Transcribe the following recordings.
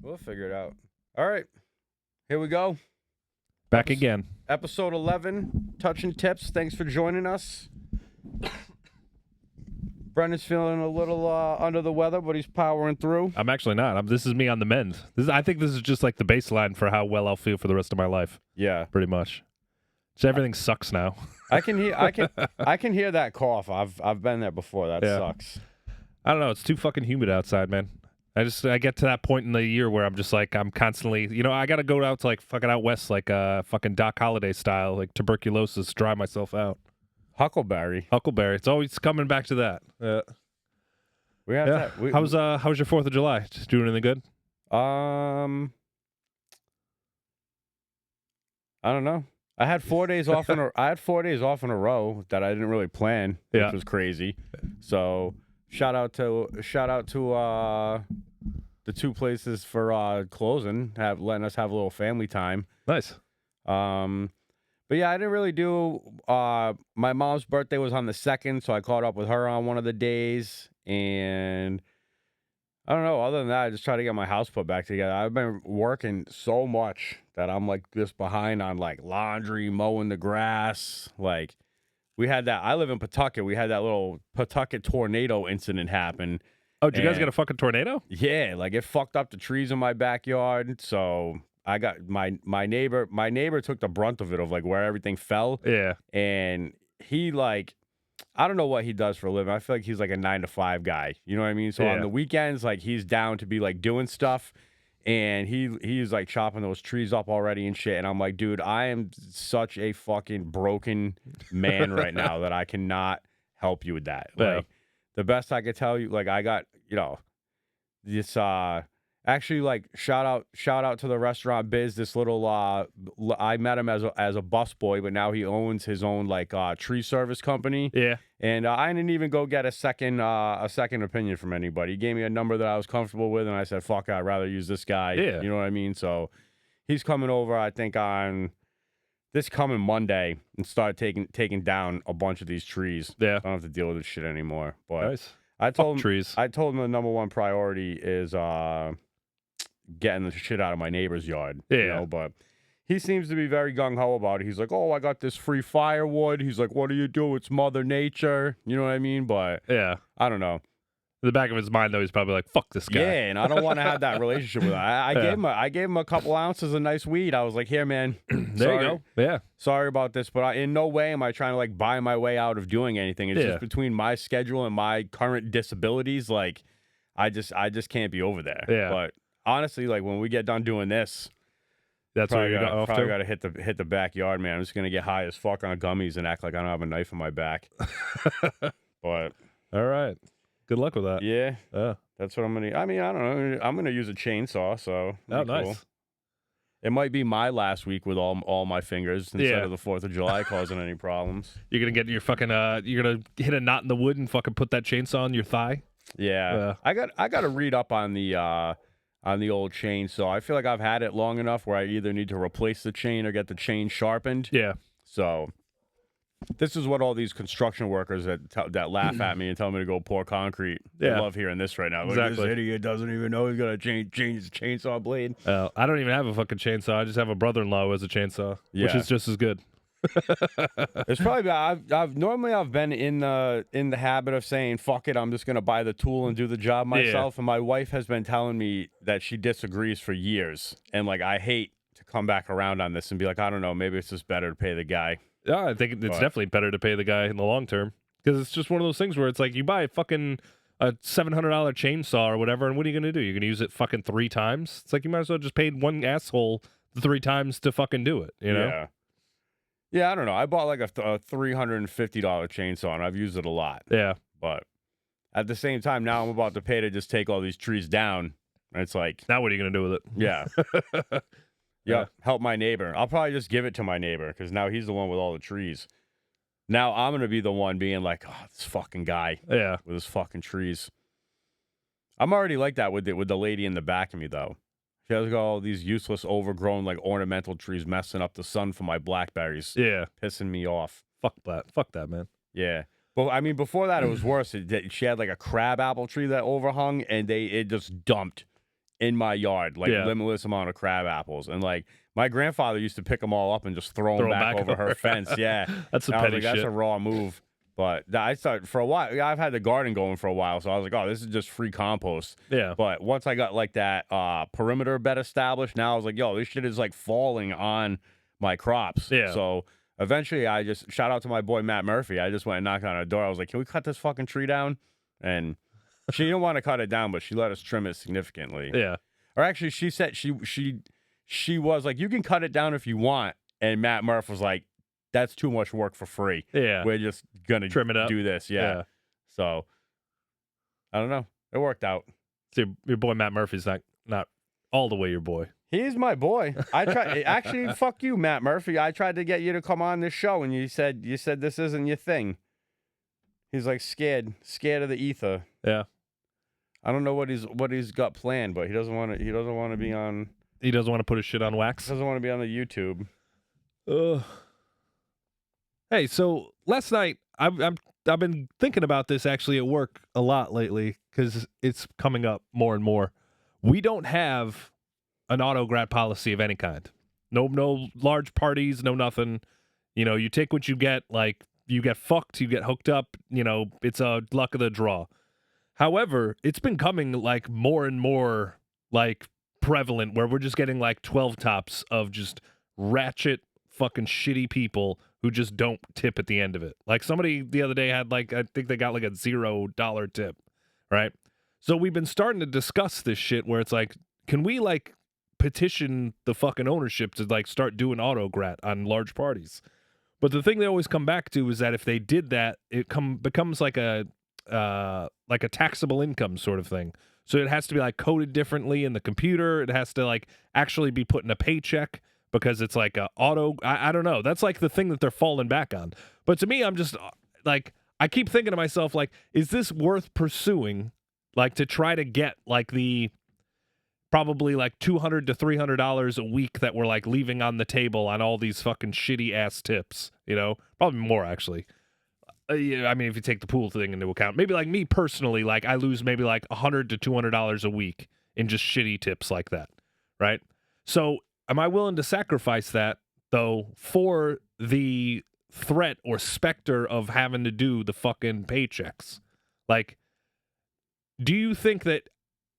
We'll figure it out. All right. Here we go. Back again. Episode 11, Touching Tips. Thanks for joining us. Brendan's feeling a little under the weather, but he's powering through. I'm actually not. This is me on the mend. I think this is just like the baseline for how well I'll feel for the rest of my life. Yeah. Pretty much. Just everything sucks now. I can hear that cough. I've been there before. That sucks. I don't know. It's too fucking humid outside, man. I get to that point in the year where I'm just like, I'm constantly, I got to go out to like fucking out west, like fucking Doc Holliday style, like tuberculosis, dry myself out. Huckleberry. It's always coming back to that. We have that. How's your 4th of July? Just doing anything good? I don't know. I had 4 days off in a row that I didn't really plan, which was crazy. So shout out to the two places for closing, letting us have a little family time. Nice. But yeah, I didn't really do. My mom's birthday was on the 2nd, so I caught up with her on one of the days, and I don't know. Other than that, I just try to get my house put back together. I've been working so much that I'm like this behind on like laundry, mowing the grass. Like we had that. I live in Pawtucket. We had that little Pawtucket tornado incident happen. Oh, did you guys get a fucking tornado? Yeah, like it fucked up the trees in my backyard. So I got my neighbor. My neighbor took the brunt of it, of like where everything fell. Yeah, and he like. I don't know what he does for a living. I feel like he's like a 9-to-5 guy. You know what I mean? So on the weekends, like he's down to be like doing stuff, and he's like chopping those trees up already and shit. And I'm like, dude, I am such a fucking broken man right now that I cannot help you with that. Yeah. Like the best I could tell you, like I got this actually like shout out to the restaurant biz. This little I met him as a busboy, but now he owns his own like tree service company. yeah. And I didn't even go get a second opinion from anybody. He gave me a number that I was comfortable with, and I said, "Fuck, I'd rather use this guy." Yeah. You know what I mean? So he's coming over, I think, on this coming Monday, and start taking down a bunch of these trees. Yeah. I don't have to deal with this shit anymore. But Nice. I told him trees. I told him the number one priority is getting the shit out of my neighbor's yard. Yeah. You know, but he seems to be very gung-ho about it. He's like, "Oh, I got this free firewood." He's like, "What do you do? It's Mother Nature." You know what I mean? But Yeah. I don't know. In the back of his mind, though, he's probably like, "Fuck this guy." Yeah, and I don't want to have that relationship with him. I gave him a couple ounces of nice weed. I was like, "Here, man. There you go. Yeah. Sorry about this, but in no way am I trying to like buy my way out of doing anything. It's just between my schedule and my current disabilities. Like, I just can't be over there." Yeah. But honestly, like when we get done doing this, That's where you're off probably to. got to hit the backyard, man. I'm just gonna get high as fuck on gummies and act like I don't have a knife in my back. But all right. Good luck with that. yeah, Yeah. that's what I'm gonna. I mean, I don't know. I'm gonna use a chainsaw, so Oh, it'll be nice. cool. It might be my last week with all my fingers instead of the 4th of July causing any problems. You're gonna get your fucking you're gonna hit a knot in the wood and fucking put that chainsaw on your thigh. Yeah, I got to read up on the old chainsaw. I feel like I've had it long enough where I either need to replace the chain or get the chain sharpened. Yeah. So this is what all these construction workers that laugh at me and tell me to go pour concrete. Yeah. I love hearing this right now. Exactly. Like, this idiot doesn't even know he's gonna change his chainsaw blade. I don't even have a fucking chainsaw. I just have a brother-in-law who has a chainsaw, which Yeah. is just as good. It's probably I've normally been in the habit of saying fuck it, I'm just gonna buy the tool and do the job myself. And my wife has been telling me that she disagrees for years, and like I hate to come back around on this and be like, I don't know, maybe it's just better to pay the guy. Yeah, I think it's definitely better to pay the guy in the long term, because it's just one of those things where it's like you buy a $700 chainsaw or whatever, and what are you gonna do? You're gonna use it fucking 3 times? It's like you might as well just paid one asshole 3 times to fucking do it. You know? Yeah. Yeah, I don't know. I bought like a $350 chainsaw, and I've used it a lot. Yeah. But at the same time, now I'm about to pay to just take all these trees down. And it's like, Now what are you gonna do with it? yeah. Yeah, help my neighbor. I'll probably just give it to my neighbor because now he's the one with all the trees. Now I'm going to be the one being like, oh, this fucking guy Yeah. with his fucking trees. I'm already like that with the lady in the back of me, though. She has got all these useless, overgrown, like ornamental trees messing up the sun for my blackberries. Yeah. Pissing me off. Fuck that, man. Yeah. But I mean, before that, it was worse. She had like a crab apple tree that overhung, and it just dumped in my yard, like Yeah. limitless amount of crab apples. And like my grandfather used to pick them all up and just throw them Throw 'em back back over her over. fence. Yeah. That's some And I was petty like, that's shit. a raw move. But I started for a while. Yeah, I've had the garden going for a while. So I was like, oh, this is just free compost. Yeah. But once I got like that perimeter bed established, now I was like, yo, this shit is like falling on my crops. Yeah. So eventually I just shout out to my boy Matt Murphy. I just went and knocked on her door. I was like, can we cut this fucking tree down? And she didn't want to cut it down, but she let us trim it significantly. Yeah. Or actually, she said she was like, you can cut it down if you want. And Matt Murph was like, that's too much work for free. Yeah. We're just gonna Trim it up. do this. Yeah. So I don't know. It worked out. So your boy Matt Murphy's not all the way your boy. He's my boy. I tried. Actually, fuck you, Matt Murphy. I tried to get you to come on this show, and you said this isn't your thing. He's like scared of the ether. Yeah. I don't know what he's got planned, but he doesn't want to. He doesn't want to be on. He doesn't want to put his shit on wax. Doesn't want to be on the YouTube. Ugh. Hey, so last night I've been thinking about this actually at work a lot lately because it's coming up more and more. We don't have an auto-grad policy of any kind. No large parties, no nothing. You know, you take what you get. Like you get fucked, you get hooked up. You know, it's a luck of the draw. However, it's been coming like more and more like prevalent where we're just getting like 12 tops of just ratchet fucking shitty people who just don't tip at the end of it. Like somebody the other day had like, I think they got like a $0 tip, right? So we've been starting to discuss this shit where it's like, can we like petition the fucking ownership to like start doing auto-grat on large parties? But the thing they always come back to is that if they did that, it becomes like a taxable income sort of thing. So it has to be like coded differently in the computer. It has to like actually be put in a paycheck because it's like a auto. I don't know. That's like the thing that they're falling back on. But to me, I'm just like, I keep thinking to myself, like, is this worth pursuing? Like to try to get like the probably like $200 to $300 a week that we're like leaving on the table on all these fucking shitty ass tips, you know, probably more actually. Yeah, I mean, if you take the pool thing into account, maybe like me personally, like I lose maybe like $100 to $200 a week in just shitty tips like that, right? So am I willing to sacrifice that though for the threat or specter of having to do the fucking paychecks? Like, do you think that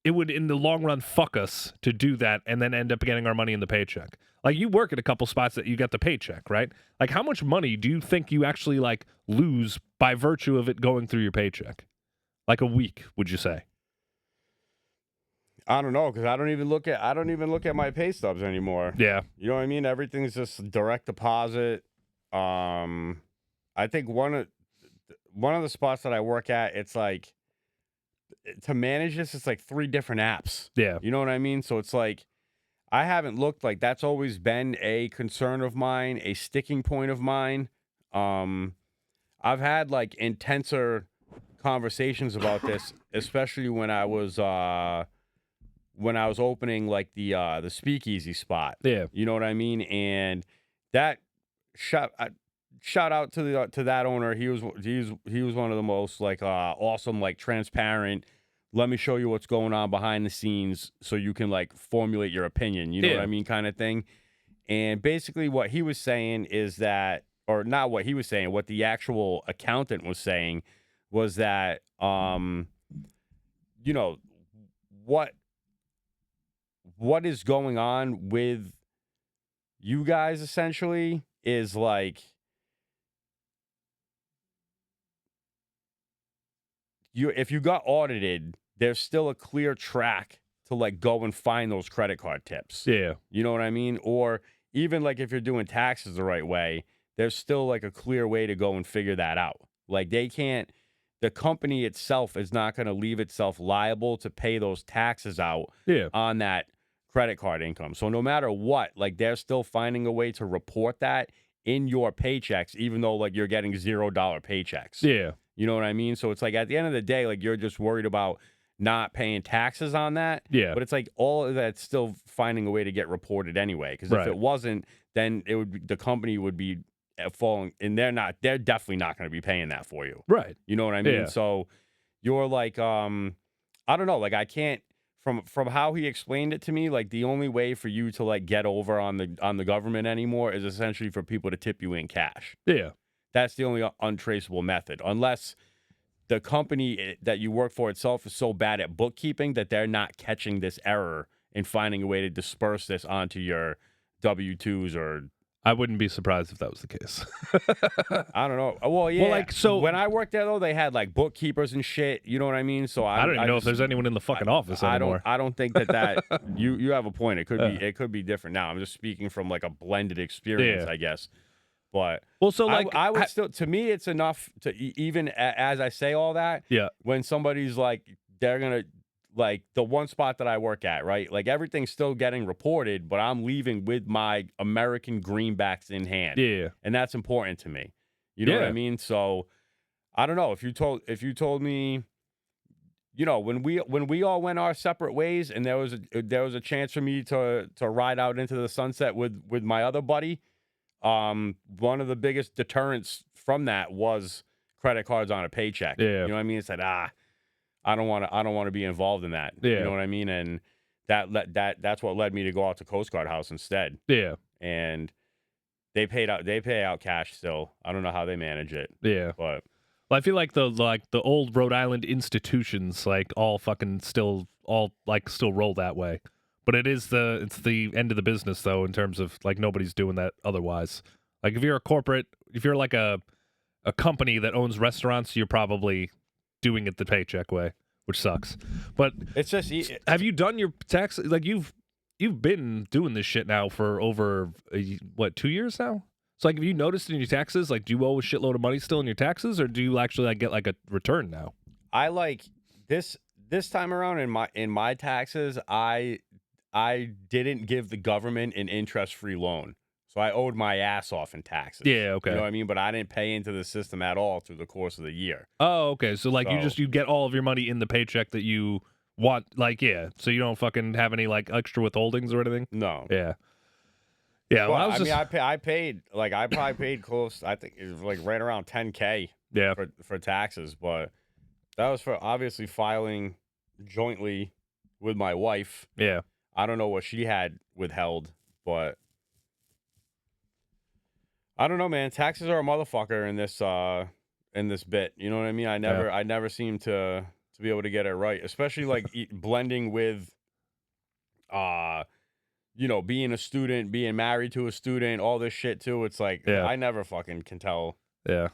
it would in the long run fuck us to do that and then end up getting our money in the paycheck? Like you work at a couple spots that you get the paycheck, right? Like how much money do you think you actually like lose by virtue of it going through your paycheck? Like a week, would you say? I don't know because I don't even look at my pay stubs anymore. Yeah. You know what I mean? Everything's just direct deposit. I think one of the spots that I work at, it's like to manage this, it's like 3 different apps. Yeah. You know what I mean? So it's like I haven't looked like that's always been a concern of mine, a sticking point of mine. I've had like intenser conversations about this, especially when I was opening like the speakeasy spot. Yeah. You know what I mean? And that shout out to that owner. He was one of the most like awesome, like transparent. Let me show you what's going on behind the scenes so you can like formulate your opinion. You know what I mean, kind of thing. And basically what he was saying is that, or not what he was saying, what the actual accountant was saying was that, you know, what is going on with you guys essentially is like, if you got audited, there's still a clear track to like go and find those credit card tips. Yeah. You know what I mean? Or even like if you're doing taxes the right way, there's still like a clear way to go and figure that out. Like the company itself is not going to leave itself liable to pay those taxes out on that credit card income. So no matter what, like they're still finding a way to report that in your paychecks, even though like you're getting $0 paychecks. Yeah. You know what I mean? So it's like at the end of the day, like you're just worried about not paying taxes on that. Yeah. But it's like all of that's still finding a way to get reported anyway. Because if it wasn't, then the company would be falling, and they're definitely not going to be paying that for you. Right. You know what I mean? Yeah. So you're like, I don't know, like I can't from how he explained it to me, like the only way for you to like get over on the government anymore is essentially for people to tip you in cash. Yeah. That's the only untraceable method, unless the company that you work for itself is so bad at bookkeeping that they're not catching this error and finding a way to disperse this onto your W-2s or I wouldn't be surprised if that was the case. I don't know. Well, yeah. Well, like, so When I worked there though, they had like bookkeepers and shit. You know what I mean? So I don't even know if there's anyone in the fucking office anymore. I don't think that you have a point. It could be different. Now I'm just speaking from like a blended experience, Yeah. I guess. But Well, so like I would still, to me, it's enough to even as I say all that. yeah, When somebody's like, they're gonna like the one spot that I work at, right? Like everything's still getting reported, but I'm leaving with my American greenbacks in hand, yeah, and that's important to me. You know what I Yeah. mean? So I don't know if you told me, you know, when we all went our separate ways, and there was a chance for me to ride out into the sunset with my other buddy. One of the biggest deterrents from that was credit cards on a paycheck. Yeah. You know what I mean? It said, I don't want to be involved in that. You Yeah. know what I mean? And that's what led me to go out to Coast Guard House instead. yeah, And they pay out cash still. I don't know how they manage it, yeah. but Well, I feel like the old Rhode Island institutions like all fucking still roll that way. But it's the end of the business though, in terms of like nobody's doing that otherwise. Like if you're like a company that owns restaurants, you're probably doing it the paycheck way, which sucks. But it's just have you done your tax? Like you've been doing this shit now for over 2 years now? So like, have you noticed in your taxes, like, do you owe a shitload of money still in your taxes, or do you actually like get like a return now? I like this time around in my taxes. I didn't give the government an interest-free loan, so I owed my ass off in taxes. Yeah, okay. You know what I mean? But I didn't pay into the system at all through the course of the year. Oh, okay. So like So- you get all of your money in the paycheck that you want, like so you don't fucking have any like extra withholdings or anything. No. Yeah. Yeah. Well, Well, I paid like I probably paid close. I think it was like right around $10K yeah. for taxes, but that was for obviously filing jointly with my wife. Yeah. I don't know what she had withheld, but I don't know, man. Taxes are a motherfucker in this bit. You know what I mean? I never seem to be able to get it right, especially like blending with you know, being a student, being married to a student, all this shit too. It's like Yeah. I never fucking can tell Yeah.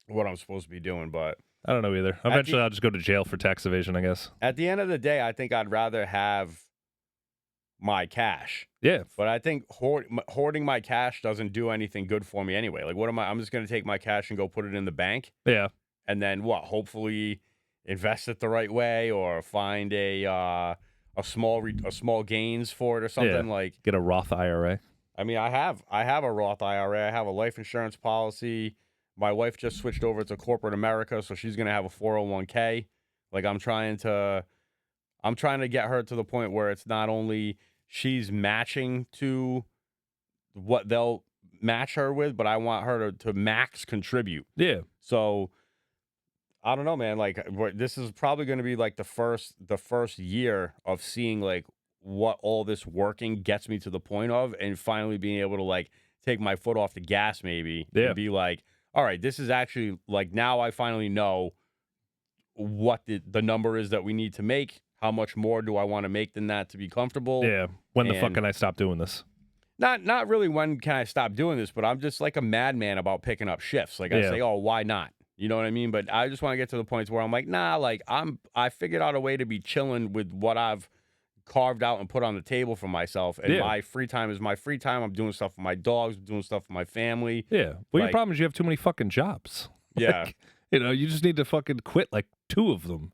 what I'm supposed to be doing, but I don't know either. Eventually, I'll just go to jail for tax evasion, I guess. at the end of the day, I think I'd rather have my cash. Yeah. But I think hoarding my cash doesn't do anything good for me anyway. Like, what am I? I'm just going to take my cash and go put it in the bank, Yeah. and then hopefully invest it the right way, or find a small gains for it or something. Yeah. Like, Get a Roth IRA. I mean, I have a Roth IRA. I have a life insurance policy. My wife just switched over to corporate America, so she's going to have a 401k. Like, I'm trying to get her to the point where it's not only she's matching to what they'll match her with, but I want her to max contribute. Yeah. So I don't know, man. Like, this is probably going to be like the first year of seeing like what all this working gets me to the point of, and finally being able to like take my foot off the gas, maybe, Yeah. and be like, all right, this is actually like, now I finally know what the number is that we need to make. How much more do I want to make than that to be comfortable? Yeah. When the fuck And- can I stop doing this? Not really when can I stop doing this, but I'm just like a madman about picking up shifts. Like, I Yeah. say, oh, why not? You know what I mean? But I just want to get to the point where I'm like, nah, like I figured out a way to be chilling with what I've carved out and put on the table for myself. And Yeah. my free time is my free time. I'm doing stuff for my dogs, doing stuff for my family. Yeah. Well, your Like- problem is you have too many fucking jobs. Yeah. Like, you just need to fucking quit like 2 of them,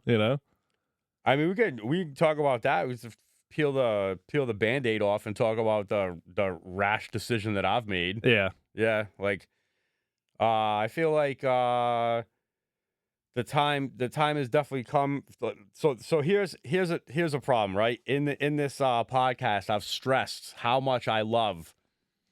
I mean, we can talk about that. We just peel the Band-Aid off and talk about the rash decision that I've made. Yeah. Yeah, like I feel like the time has definitely come. So here's a problem, right? In this podcast, I've stressed how much I love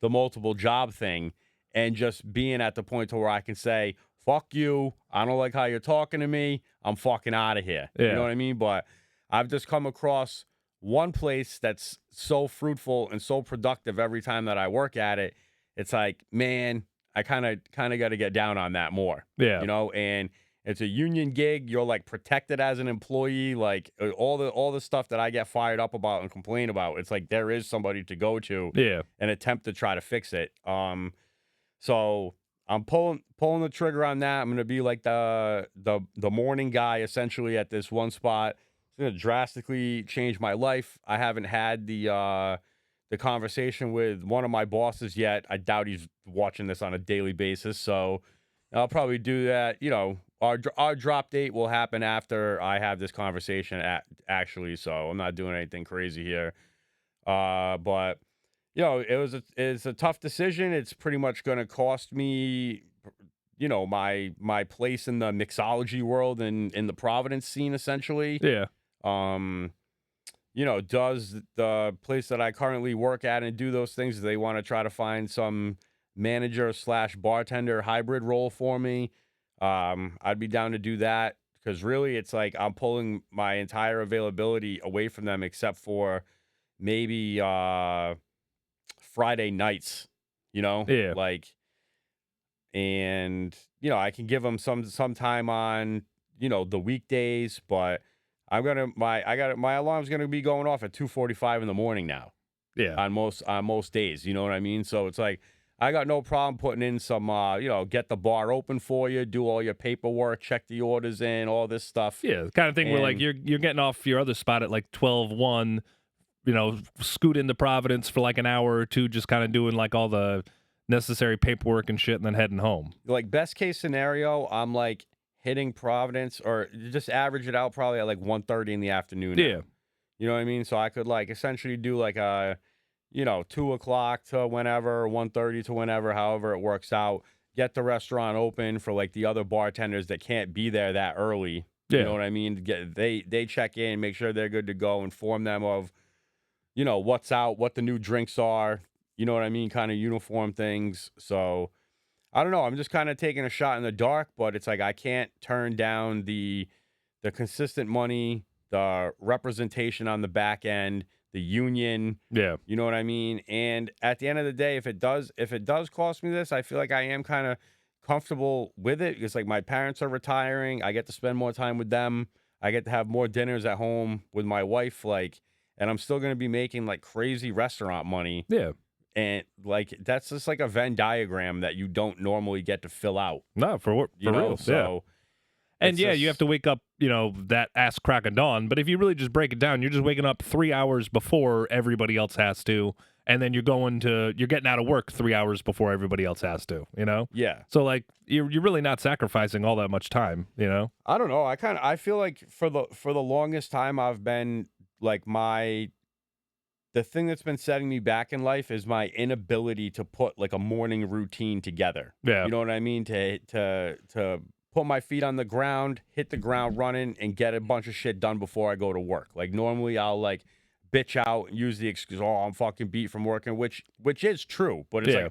the multiple job thing, and just being at the point to where I can say, fuck you, I don't like how you're talking to me, I'm fucking out of here. You Yeah. know what I mean? But I've just come across one place that's so fruitful and so productive every time that I work at it, it's like, man, I kind of got to get down on that more, Yeah. and it's a union gig. You're like protected as an employee, like all the stuff that I get fired up about and complain about. It's like there is somebody to go to Yeah. and attempt to try to fix it. So I'm pulling the trigger on that. I'm gonna be like the morning guy essentially at this one spot. It's gonna drastically change my life. I haven't had the conversation with one of my bosses yet. I doubt he's watching this on a daily basis, so I'll probably do that. Our drop date will happen after I have this conversation actually. So I'm not doing anything crazy here. But it's a tough decision. It's pretty much going to cost me, my place in the mixology world and in the Providence scene, essentially. Yeah. Um, does the place that I currently work at and do those things, they want to try to find some manager slash bartender hybrid role for me. I'd be down to do that because really it's like I'm pulling my entire availability away from them except for maybe Friday nights, Yeah. like, and I can give them some time on the weekdays, but my alarm's gonna be going off at 2:45 in the morning now Yeah. on most days. You know what I mean? So it's like I got no problem putting in some get the bar open for you, do all your paperwork, check the orders in, all this stuff. Yeah. The kind of thing where like And you're getting off your other spot at like 12:01, scoot into Providence for like an hour or two, just kind of doing like all the necessary paperwork and shit, and then heading home. like best case scenario, I'm like hitting Providence or just average it out probably at like 1:30 in the afternoon now. Yeah. You know what I mean? So I could like essentially do like a 2 o'clock to whenever, 1:30 to whenever, however it works out. Get the restaurant open for like the other bartenders that can't be there that early. You know Yeah. what I mean? They check in, make sure they're good to go, inform them of what's out, what the new drinks are. You know what I mean? Kind of uniform things. So I don't know. I'm just kind of taking a shot in the dark, but it's like I can't turn down the consistent money, the representation on the back end, the union. Yeah. You know what I mean? And at the end of the day, if it does cost me this, I feel like I am kind of comfortable with it because like my parents are retiring. I get to spend more time with them. I get to have more dinners at home with my wife, and I'm still gonna be making like crazy restaurant money. Yeah. And like that's just like a Venn diagram that you don't normally get to fill out, No, for real. Yeah. So And it's yeah, you have just to wake up, that ass crack of dawn. But if you really just break it down, you're just waking up 3 hours before everybody else has to, and then you're getting out of work 3 hours before everybody else has to. yeah. So like you're really not sacrificing all that much time. I don't know. I feel like for the longest time I've been like the thing that's been setting me back in life is my inability to put like a morning routine together. Yeah. You know what I mean? To put my feet on the ground, hit the ground running, and get a bunch of shit done before I go to work. Like normally I'll like bitch out and use the excuse, oh, I'm fucking beat from working, which is true. But it's Yeah.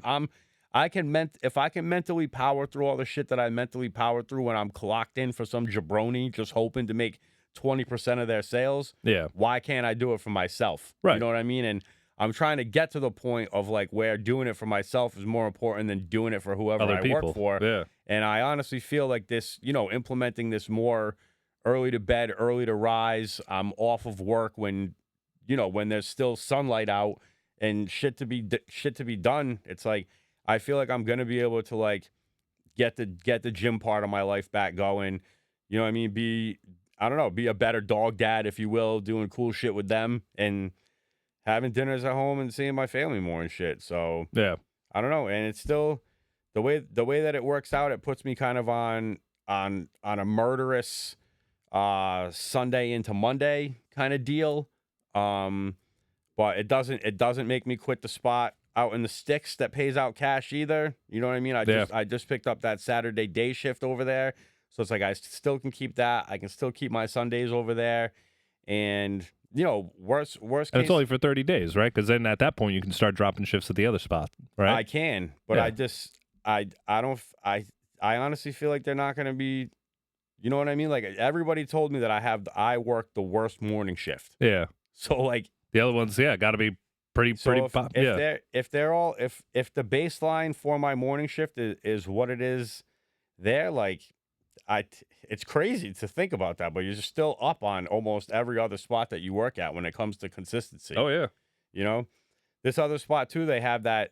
like if I can mentally power through all the shit that I mentally power through when I'm clocked in for some jabroni just hoping to make 20% of their sales, Yeah. why can't I do it for myself? You Right. know what I mean? And I'm trying to get to the point of like where doing it for myself is more important than doing it for whoever Other I people. work for. Yeah. And I honestly feel like this, implementing this more early to bed, early to rise. I'm off of work when there's still sunlight out and shit to be done. It's like I feel like I'm gonna be able to like get the gym part of my life back going. You know what I mean? I don't know, be a better dog dad, if you will, doing cool shit with them and having dinners at home and seeing my family more and shit. So Yeah. I don't know. And it's still the way that it works out, it puts me kind of on a murderous Sunday into Monday kind of deal. But it doesn't make me quit the spot out in the sticks that pays out cash either. You know what I mean? I just picked up that Saturday day shift over there. So it's like I still can keep that. I can still keep my Sundays over there. And worst And it's case, only for 30 days, right? Because then at that point you can start dropping shifts at the other spot, right? I can, but Yeah. I honestly feel like they're not going to be, you know what I mean? Like everybody told me that I work the worst morning shift. Yeah. So like, The other ones, yeah, got to be pretty so pop. if Yeah, they're all if the baseline for my morning shift is what it is, there like it's crazy to think about that, but you're just still up on almost every other spot that you work at when it comes to consistency. oh yeah, You know, this other spot too, they have that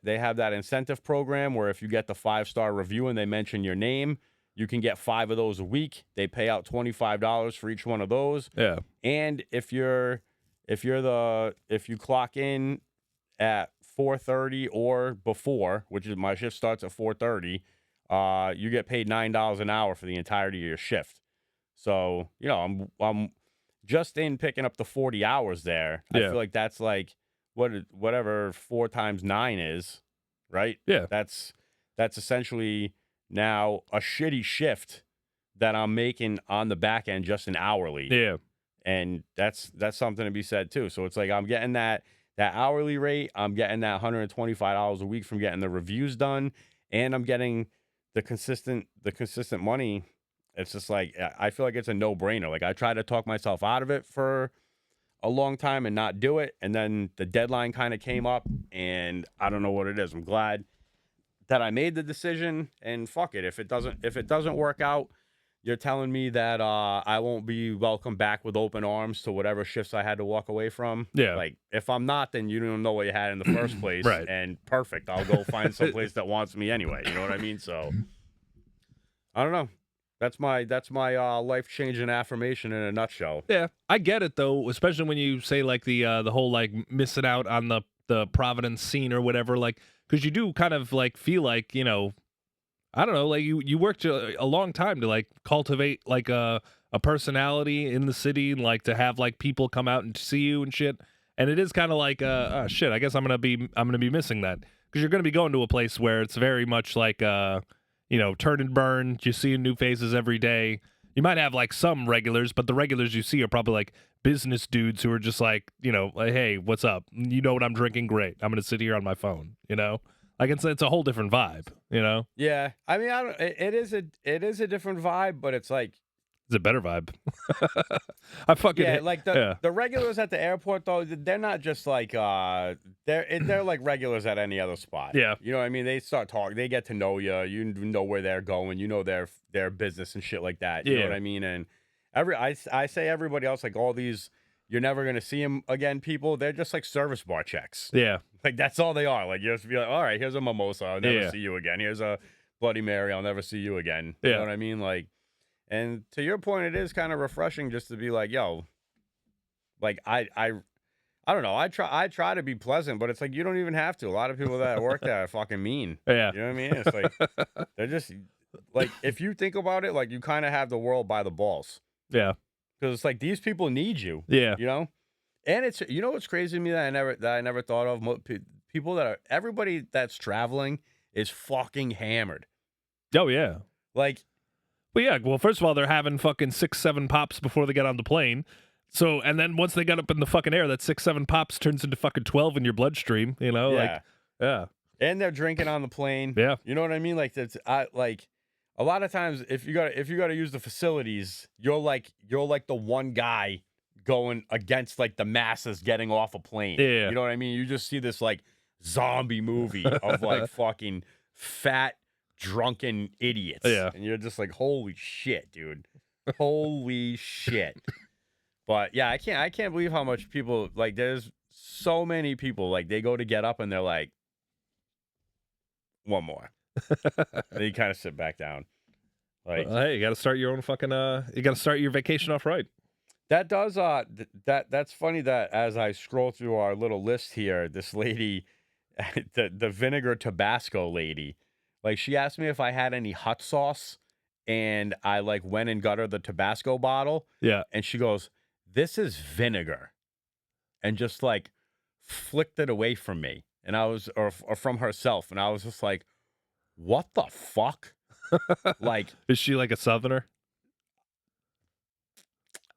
incentive program where if you get the 5-star review and they mention your name, you can get 5 of those a week. They pay out $25 for each one of those. yeah, And if you clock in at 4:30 or before, which is my shift starts at 4:30, you get paid $9 an hour for the entirety of your shift. So, I'm just in picking up the 40 hours there. I yeah, feel like that's like whatever 4 times 9 is, right? yeah, That's essentially now a shitty shift that I'm making on the back end just an hourly. yeah, And that's something to be said too. So it's like I'm getting that hourly rate, I'm getting that $125 a week from getting the reviews done, and I'm getting the consistent money. It's just like I feel like it's a no-brainer. Like I try to talk myself out of it for a long time and not do it, and then the deadline kind of came up, and I don't know what it is. I'm glad that I made the decision, and fuck it. If it doesn't work out, you're telling me that I won't be welcome back with open arms to whatever shifts I had to walk away from. yeah, Like if I'm not, then you don't know what you had in the first place, right. and perfect. I'll go find some place that wants me anyway. You know what I mean? So I don't know. That's my life changing affirmation in a nutshell. Yeah, I get it though, especially when you say like the whole like missing out on the Providence scene or whatever, like because you do kind of like feel like I don't know, like you worked a long time to like cultivate like a personality in the city and like to have like people come out and see you and shit, and it is kind of like oh shit, I guess I'm gonna be missing that because you're gonna be going to a place where it's very much like turn and burn. You see new faces every day. You might have like some regulars, but the regulars you see are probably like business dudes who are just like, like, hey, what's up? You know what I'm drinking? Great. I'm gonna sit here on my phone. Like it's a whole different vibe. Yeah, I mean, I don't. It is a different vibe, but it's like It's a better vibe. I fucking yeah, like the yeah, the regulars at the airport though, they're not just like they're like regulars at any other spot. yeah, You know what I mean? They start talking, they get to know you, you know where they're going, you know their business and shit like that. You know yeah, what I mean? And I say everybody else like all these you're never gonna see them again people, they're just like service bar checks. yeah, Like that's all they are. Like you just be like, all right, here's a mimosa, I'll never yeah, see you again. Here's a Bloody Mary, I'll never see you again. You know yeah, what I mean? Like, and to your point, it is kind of refreshing just to be like, yo, like I don't know. I try to be pleasant, but it's like you don't even have to. A lot of people that work there are fucking mean. yeah, You know what I mean? It's like they're just like if you think about it, like you kind of have the world by the balls yeah, because it's like these people need you. yeah. You know, and it's what's crazy to me that I never thought of. People that are everybody that's traveling is fucking hammered. Oh yeah. Like Well, yeah. Well, first of all, they're having fucking 6, 7 pops before they get on the plane. So, and then once they get up in the fucking air, that 6, 7 pops turns into fucking 12 in your bloodstream. Like, yeah, yeah, and they're drinking on the plane. yeah, You know what I mean? Like that's I like a lot of times if you gotta use the facilities, you're like the one guy going against like the masses getting off a plane. yeah, You know what I mean? You just see this like zombie movie of like fucking fat drunken idiots. yeah, And you're just like, holy shit, dude. Holy shit. But yeah, I can't believe how much people like there's so many people like they go to get up and they're like, one more. And you kind of sit back down. Like Well, hey, you got to start your own fucking. You got to start your vacation off right. that does that's funny that as I scroll through our little list here, this lady, the vinegar Tabasco lady, like she asked me if I had any hot sauce, and I like went and got her the Tabasco bottle, Yeah, and she goes, "This is vinegar," and just like flicked it away from me, and I was or from herself, and I was just like, "What the fuck?" Like is she like a southerner?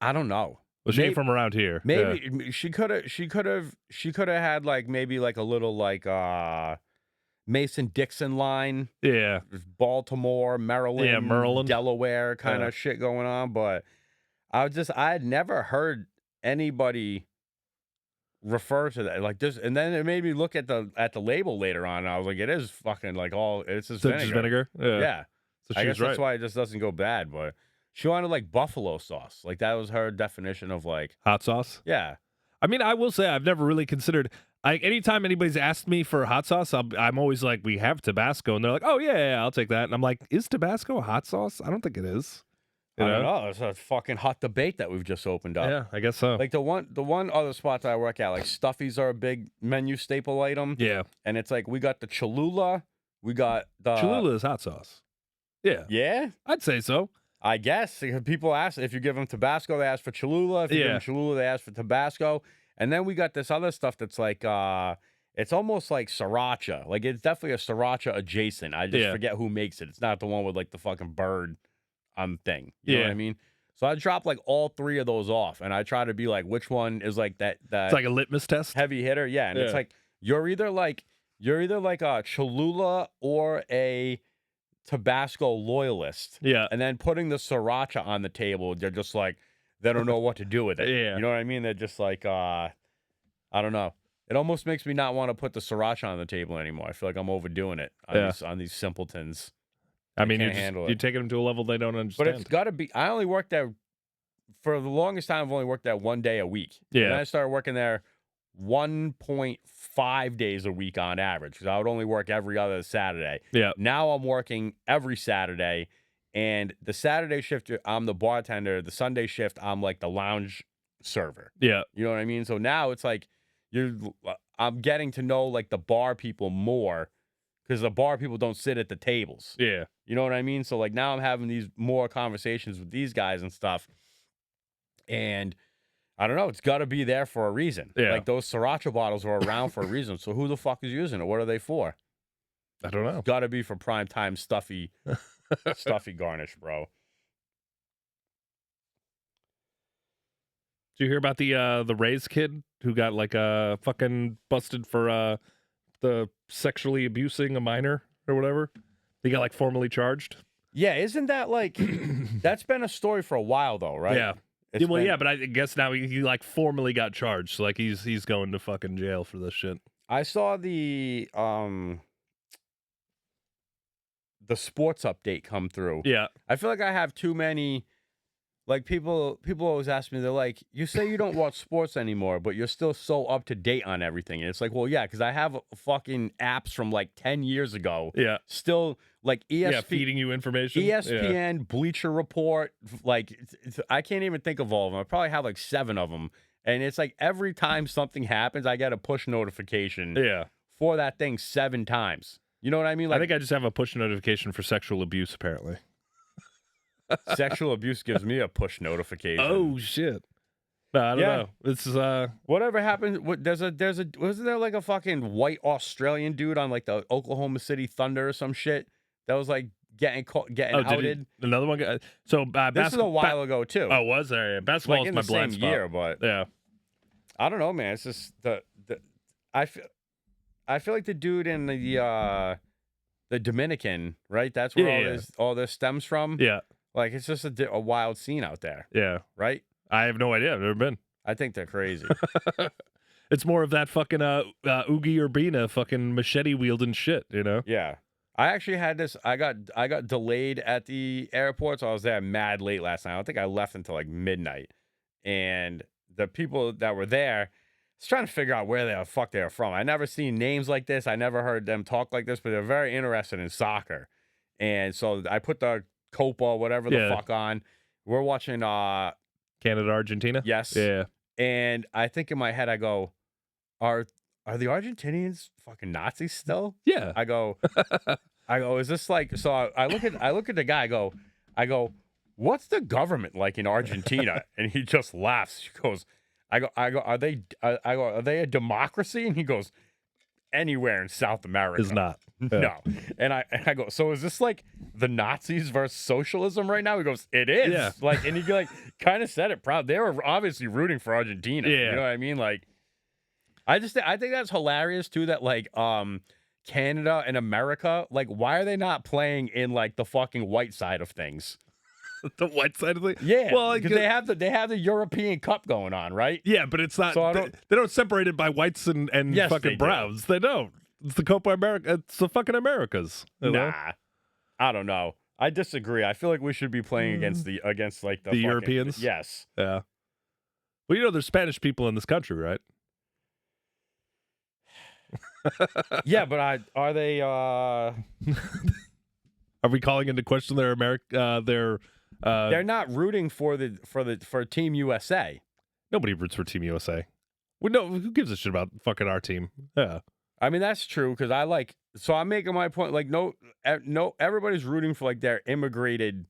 I don't know. Was she from around here? Yeah, Maybe she could have had like maybe like a little like Mason Dixon line, yeah, Baltimore, Maryland, Maryland. Delaware kind Yeah. of shit going on, but I had never heard anybody refer to that like this, and then it made me look at the label later on. And I was like, it is fucking like all it's just So vinegar. just vinegar. Yeah. Yeah, So I she guess was right. that's why it just doesn't go bad. But she wanted like buffalo sauce, like that was her definition of like Hot sauce. yeah. I mean, I will say I've never really considered. Anytime anybody's asked me for hot sauce, I'm always like, we have Tabasco, and they're like, oh yeah, I'll take that. And I'm like, is Tabasco a hot sauce? I don't think it is. You I don't know? know. It's a fucking hot debate that we've just opened up. Yeah, I guess so. Like the one other spot that I work at, like Stuffies are a big menu staple item. Yeah, And it's like we got the Cholula, we got the Cholula is hot sauce. Yeah, Yeah, I'd say so. I guess people ask if you give them Tabasco, they ask for Cholula. If you give Yeah. them Cholula, they ask for Tabasco. And then we got this other stuff that's like it's almost like sriracha. Like it's definitely a sriracha adjacent. I just Yeah. forget who makes it. It's not the one with like the fucking bird thing. You know what Yeah. I mean? So I drop like all three of those off, and I try to be like, which one is like that It's like a litmus test. heavy hitter? Yeah, and it's Yeah. like you're either like a Cholula or a Tabasco loyalist, Yeah, and then putting the sriracha on the table, they're just like they don't know what to do with it. Yeah. You know what I mean? They're just like I don't know. It almost makes me not want to put the siracha on the table anymore. I feel like I'm overdoing it on Yeah. these simpletons. I mean, can't handle you're it. taking them to a level they don't But understand. it's got to be. I only worked there for the longest time. I've only worked there one day a week. Yeah. And then I started working there 1.5 days a week on average because I would only work every other Saturday. Yeah, Now I'm working every Saturday, and the Saturday shift I'm the bartender. The Sunday shift I'm like the lounge server. yeah, You know what I mean? So now it's like I'm getting to know like the bar people more because the bar people don't sit at the tables. yeah. You know what I mean? So like now I'm having these more conversations with these guys and stuff. And I don't know, it's got to be there for a reason. Yeah. Like those sriracha bottles are around for a reason. So who the fuck is using it? What are they for? I don't know. Got to be for prime time stuffy garnish, bro. Did you hear about the Ray's kid who got like fucking busted for the sexually abusing a minor or whatever? He got like formally charged. Yeah, isn't that like that's been a story for a while though, right? Yeah. It's Well, been- yeah, but I guess now he like formally got charged. So like he's going to fucking jail for this shit. I saw the sports update come through. Yeah. I feel like I have too many. Like people always ask me, they're like, "You say you don't watch sports anymore, but you're still so up to date on everything." And it's like, well, yeah, because I have fucking apps from like 10 years ago, Yeah. still like Yeah, feeding you information. ESPN, Bleacher Report. Like I can't even think of all of them. I probably have like 7 of them, and it's like every time something happens, I get a push notification Yeah. for that thing 7 times. You know what I mean? Like I think I just have a push notification for sexual abuse apparently. sexual abuse gives me a push notification. Oh shit. No, I don't Yeah. know. This is Whatever happened? There's a wasn't there like a fucking white Australian dude on like the Oklahoma City Thunder or some shit that was like getting did outed? another one got so This is a while ago too. Oh, was there? Yeah. Basketball like is in my the blind same spot. year, but Yeah. I don't know, man. It's just I feel like the dude in the Dominican, right? That's where Yeah. all this stems from. Yeah. Like it's just a wild scene out there, Yeah. right? I have no idea. I've never been. I think they're crazy. It's more of that fucking Oogie Urbina fucking machete wielding shit, you know? Yeah. I actually had this. I got delayed at the airport, so I was there mad late last night. I don't think I left until like midnight. And the people that were there, I was trying to figure out where the fuck they were from. I never seen names like this. I never heard them talk like this, but they're very interested in soccer. And so I put the Copa, whatever the Yeah. fuck on. We're watching Canada, Argentina? yes. Yeah. And I think in my head I go, Are the Argentinians fucking Nazis still? Yeah. I go, is this like? So I look at the guy. I go, what's the government like in Argentina? And he just laughs. He goes, I go, are they a democracy? And he goes, anywhere in South America Is not. No. And I go, so is this like the Nazis versus socialism right now? He goes, it is. Yeah. Like, and he like kind of said it proud. They were obviously rooting for Argentina. Yeah. You know what I mean? Like, I think that's hilarious too. That like Canada and America, like, why are they not playing in like the fucking white side of things? The white side of the Yeah, well, like, because they have the European Cup going on, right? yeah, but it's not. So I They, don't. they don't separate it by whites and Yes, they fucking do. browns. They don't. It's the Copa America. It's the fucking Americas. You know? Nah, I don't know. I disagree. I feel like we should be playing against like the The fucking, Europeans? Yes. Yeah. Well, you know, there's Spanish people in this country, right? Yeah, but are they? Are we calling into question their They're not rooting for Team USA. Nobody roots for Team USA. Well, no, who gives a shit about fucking our team? Yeah. I mean, that's true because I like. So I'm making my point. Like, no, everybody's rooting for like their immigrated.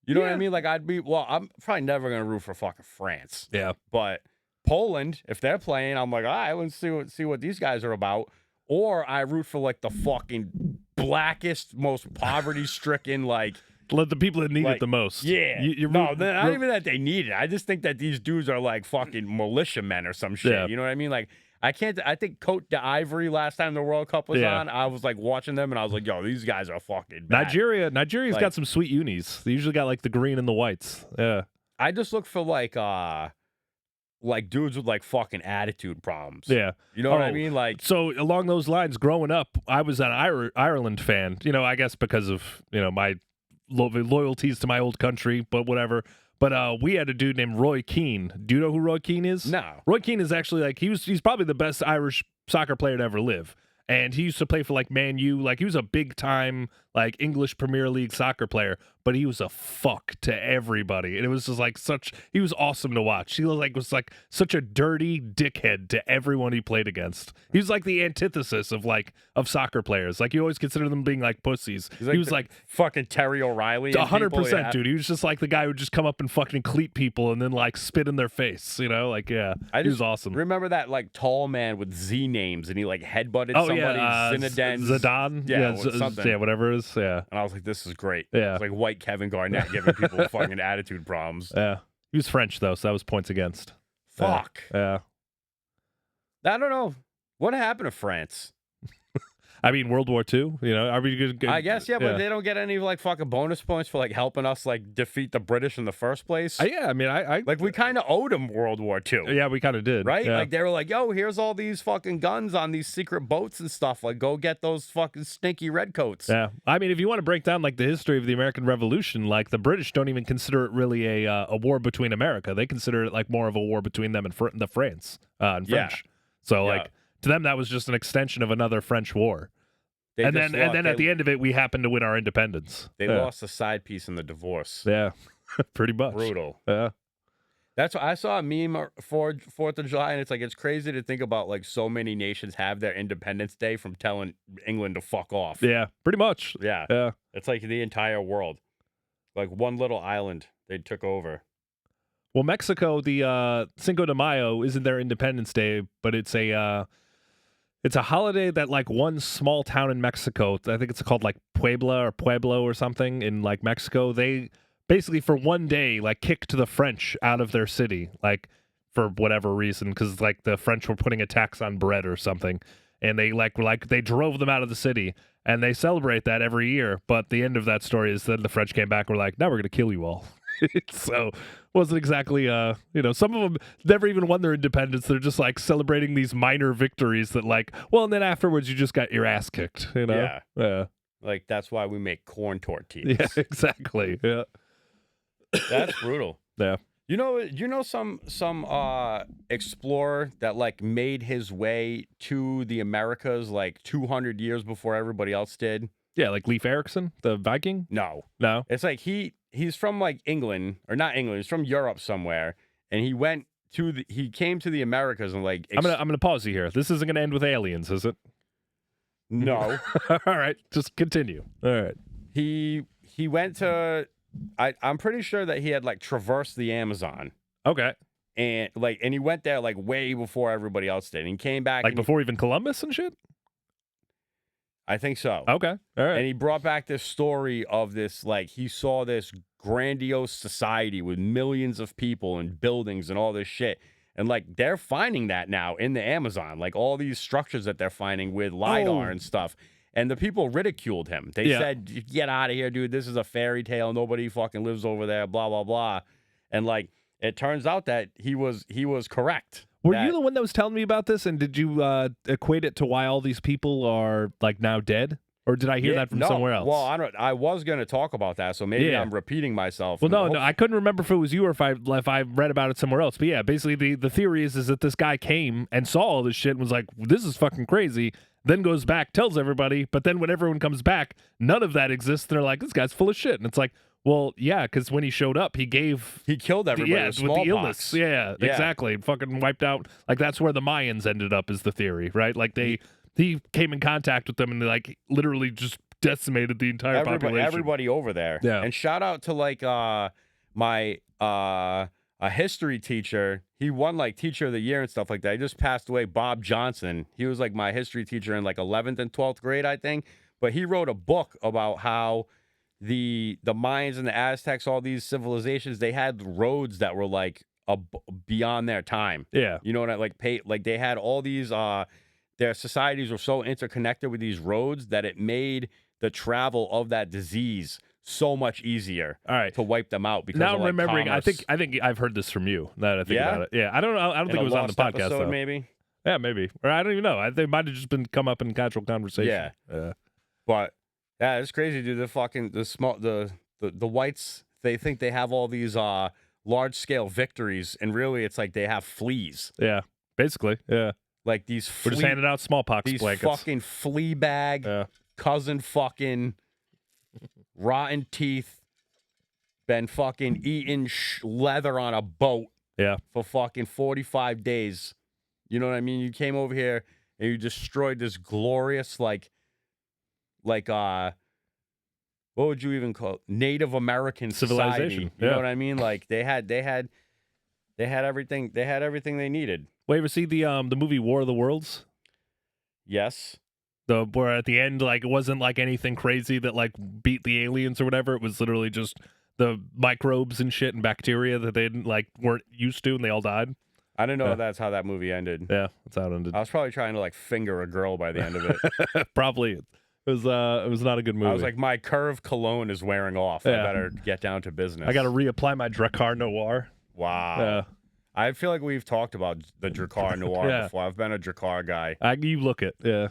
You know what I Yeah. mean? Like, I'm probably never gonna root for fucking France, Yeah. but Poland, if they're playing, I'm like, all right, let's see what these guys are about. Or I root for like the fucking blackest, most poverty-stricken, like. Let the people that need it Like, the most. Yeah. You're Not even that they need it. I just think that these dudes are like fucking militiamen or some shit. Yeah. You know what I mean? Like, I think Cote d'Ivory last time the World Cup was Yeah. on, I was like watching them and I was like, yo, these guys are fucking bad. Nigeria's Like- got some sweet unis. They usually got like the green and the whites. Yeah. I just look for like dudes with like fucking attitude problems. Yeah. You know what I Oh, mean? Like, So along those lines, growing up, I was an Ireland fan. You know, I guess because of my loyalties to my old country, but whatever. But we had a dude named Roy Keane. Do you know who Roy Keane is? no. Roy Keane is actually like he's probably the best Irish soccer player to ever live. And he used to play for like Man U. Like he was a big time like English Premier League soccer player, but he was a fuck to everybody. And it was just like he was awesome to watch. He was like such a dirty dickhead to everyone he played against. He was like the antithesis of soccer players. Like you always consider them being like pussies. He was the like fucking Terry O'Reilly. and people, 100%, yeah. dude. He was just like the guy who would just come up and fucking cleat people and then like spit in their face, you know? Like, yeah, I he was just awesome. Remember that like tall man with Z names and he like headbutted Oh somebody, yeah, Zidane. Yeah, something. yeah, whatever it is. Yeah, And I was like, this is great. Yeah. It's like white Kevin Garnett giving people fucking attitude problems. yeah. He was French though, so that was points against. Fuck. Yeah. I don't know. What happened to France? I mean, World War II. You know, are we good? I guess, yeah, but they don't get any like fucking bonus points for like helping us like defeat the British in the first place. Yeah, I mean, I Like we kind of owed them World War II. yeah, we kind of did, Right? Yeah. Like they were like, yo, here's all these fucking guns on these secret boats and stuff. Like go get those fucking stinky redcoats. Yeah, I mean, if you want to break down like the history of the American Revolution, like the British don't even consider it really a war between America. They consider it like more of a war between them and the France and Yeah. French. So Yeah. like to them, that was just an extension of another French war. They And just then lost- at the end of it, we happened to win our independence. they yeah. lost a side piece in the divorce. Yeah, pretty much. Brutal. Yeah. That's what I saw a meme for 4th of July, and it's crazy to think about like so many nations have their Independence Day from telling England to fuck off. Yeah, pretty much. Yeah. Yeah. It's like the entire world. Like one little island they took over. Well, Mexico, the Cinco de Mayo isn't their Independence Day, but it's a holiday that like one small town in Mexico, I think it's called like Pueblo or something in like Mexico. They basically for one day like kicked the French out of their city, like for whatever reason, because like the French were putting a tax on bread or something, and they they drove them out of the city, and they celebrate that every year. But the end of that story is that the French came back and were like, now we're gonna kill you all. So wasn't exactly some of them never even won their independence. They're just like celebrating these minor victories that like, well, and then afterwards you just got your ass kicked, you know? Yeah. Like that's why we make corn tortillas. Yeah, exactly. Yeah. That's brutal. Yeah. You know some explorer that like made his way to the Americas like 200 years before everybody else did? Yeah, like Leif Erikson, the Viking? No. No. It's like he's from like England, or not England, he's from Europe somewhere, and he came to the Americas and like I'm gonna pause you here. This isn't gonna end with aliens, is it? No. All right, just continue. All right. He went to I'm pretty sure that he had like traversed the Amazon. Okay. And he went there like way before everybody else did. And he came back Like and before even Columbus and shit? I think so. Okay. All right. And he brought back this story of this, like, he saw this grandiose society with millions of people and buildings and all this shit. And, like, they're finding that now in the Amazon, like all these structures that they're finding with LiDAR and stuff. And the people ridiculed him. They said, "Get out of here, dude. This is a fairy tale. Nobody fucking lives over there, blah, blah, blah." And like, it turns out that he was correct. Were you the one that was telling me about this, and did you equate it to why all these people are like now dead? Or did I hear that from somewhere else? Well, I was going to talk about that, so maybe I'm repeating myself. Well, no, I couldn't remember if it was you or if I read about it somewhere else. But yeah, basically the theory is that this guy came and saw all this shit and was like, "This is fucking crazy." Then goes back, tells everybody, but then when everyone comes back, none of that exists. They're like, "This guy's full of shit," and it's like, well, yeah, because when he showed up, he killed everybody with the illness. Yeah, exactly. Fucking wiped out. Like that's where the Mayans ended up, is the theory, right? Like he came in contact with them and they like literally just decimated the entire population. Everybody over there. Yeah. And shout out to like my a history teacher. He won like teacher of the year and stuff like that. He just passed away, Bob Johnson. He was like my history teacher in like 11th and 12th grade, I think. But he wrote a book about how the Mayans and the Aztecs, all these civilizations, they had roads that were like beyond their time. Yeah. You know what I like they had all these their societies were so interconnected with these roads that it made the travel of that disease so much easier. All right. To wipe them out because now of, like, remembering, commerce. I think I've heard this from you. Now that I think about it. Yeah. I don't know. I don't think it was on the podcast episode, though. Maybe. Yeah, maybe. Or I don't even know. They might have just been come up in casual conversation. Yeah. But yeah, it's crazy, dude. The whites, they think they have all these large scale victories, and really it's like they have fleas. Yeah. Basically. Yeah. Like these we're just handing out smallpox blankets. Fucking flea bag, cousin fucking rotten teeth, been fucking eating leather on a boat for fucking 45 days. You know what I mean? You came over here and you destroyed this glorious like what would you even call it? Native American civilization. Society. You know what I mean? Like they had everything. They had everything they needed. Well, you ever see the movie War of the Worlds? Yes. Where at the end, like, it wasn't like anything crazy that like beat the aliens or whatever. It was literally just the microbes and shit and bacteria that they weren't used to, and they all died. I didn't know that's how that movie ended. Yeah, that's how it ended. I was probably trying to like finger a girl by the end of it. Probably. It was not a good movie. I was like, my curve cologne is wearing off. I better get down to business. I got to reapply my Drakkar Noir. Wow. Yeah. I feel like we've talked about the Drakkar Noir before. I've been a Drakkar guy. You look it, yeah.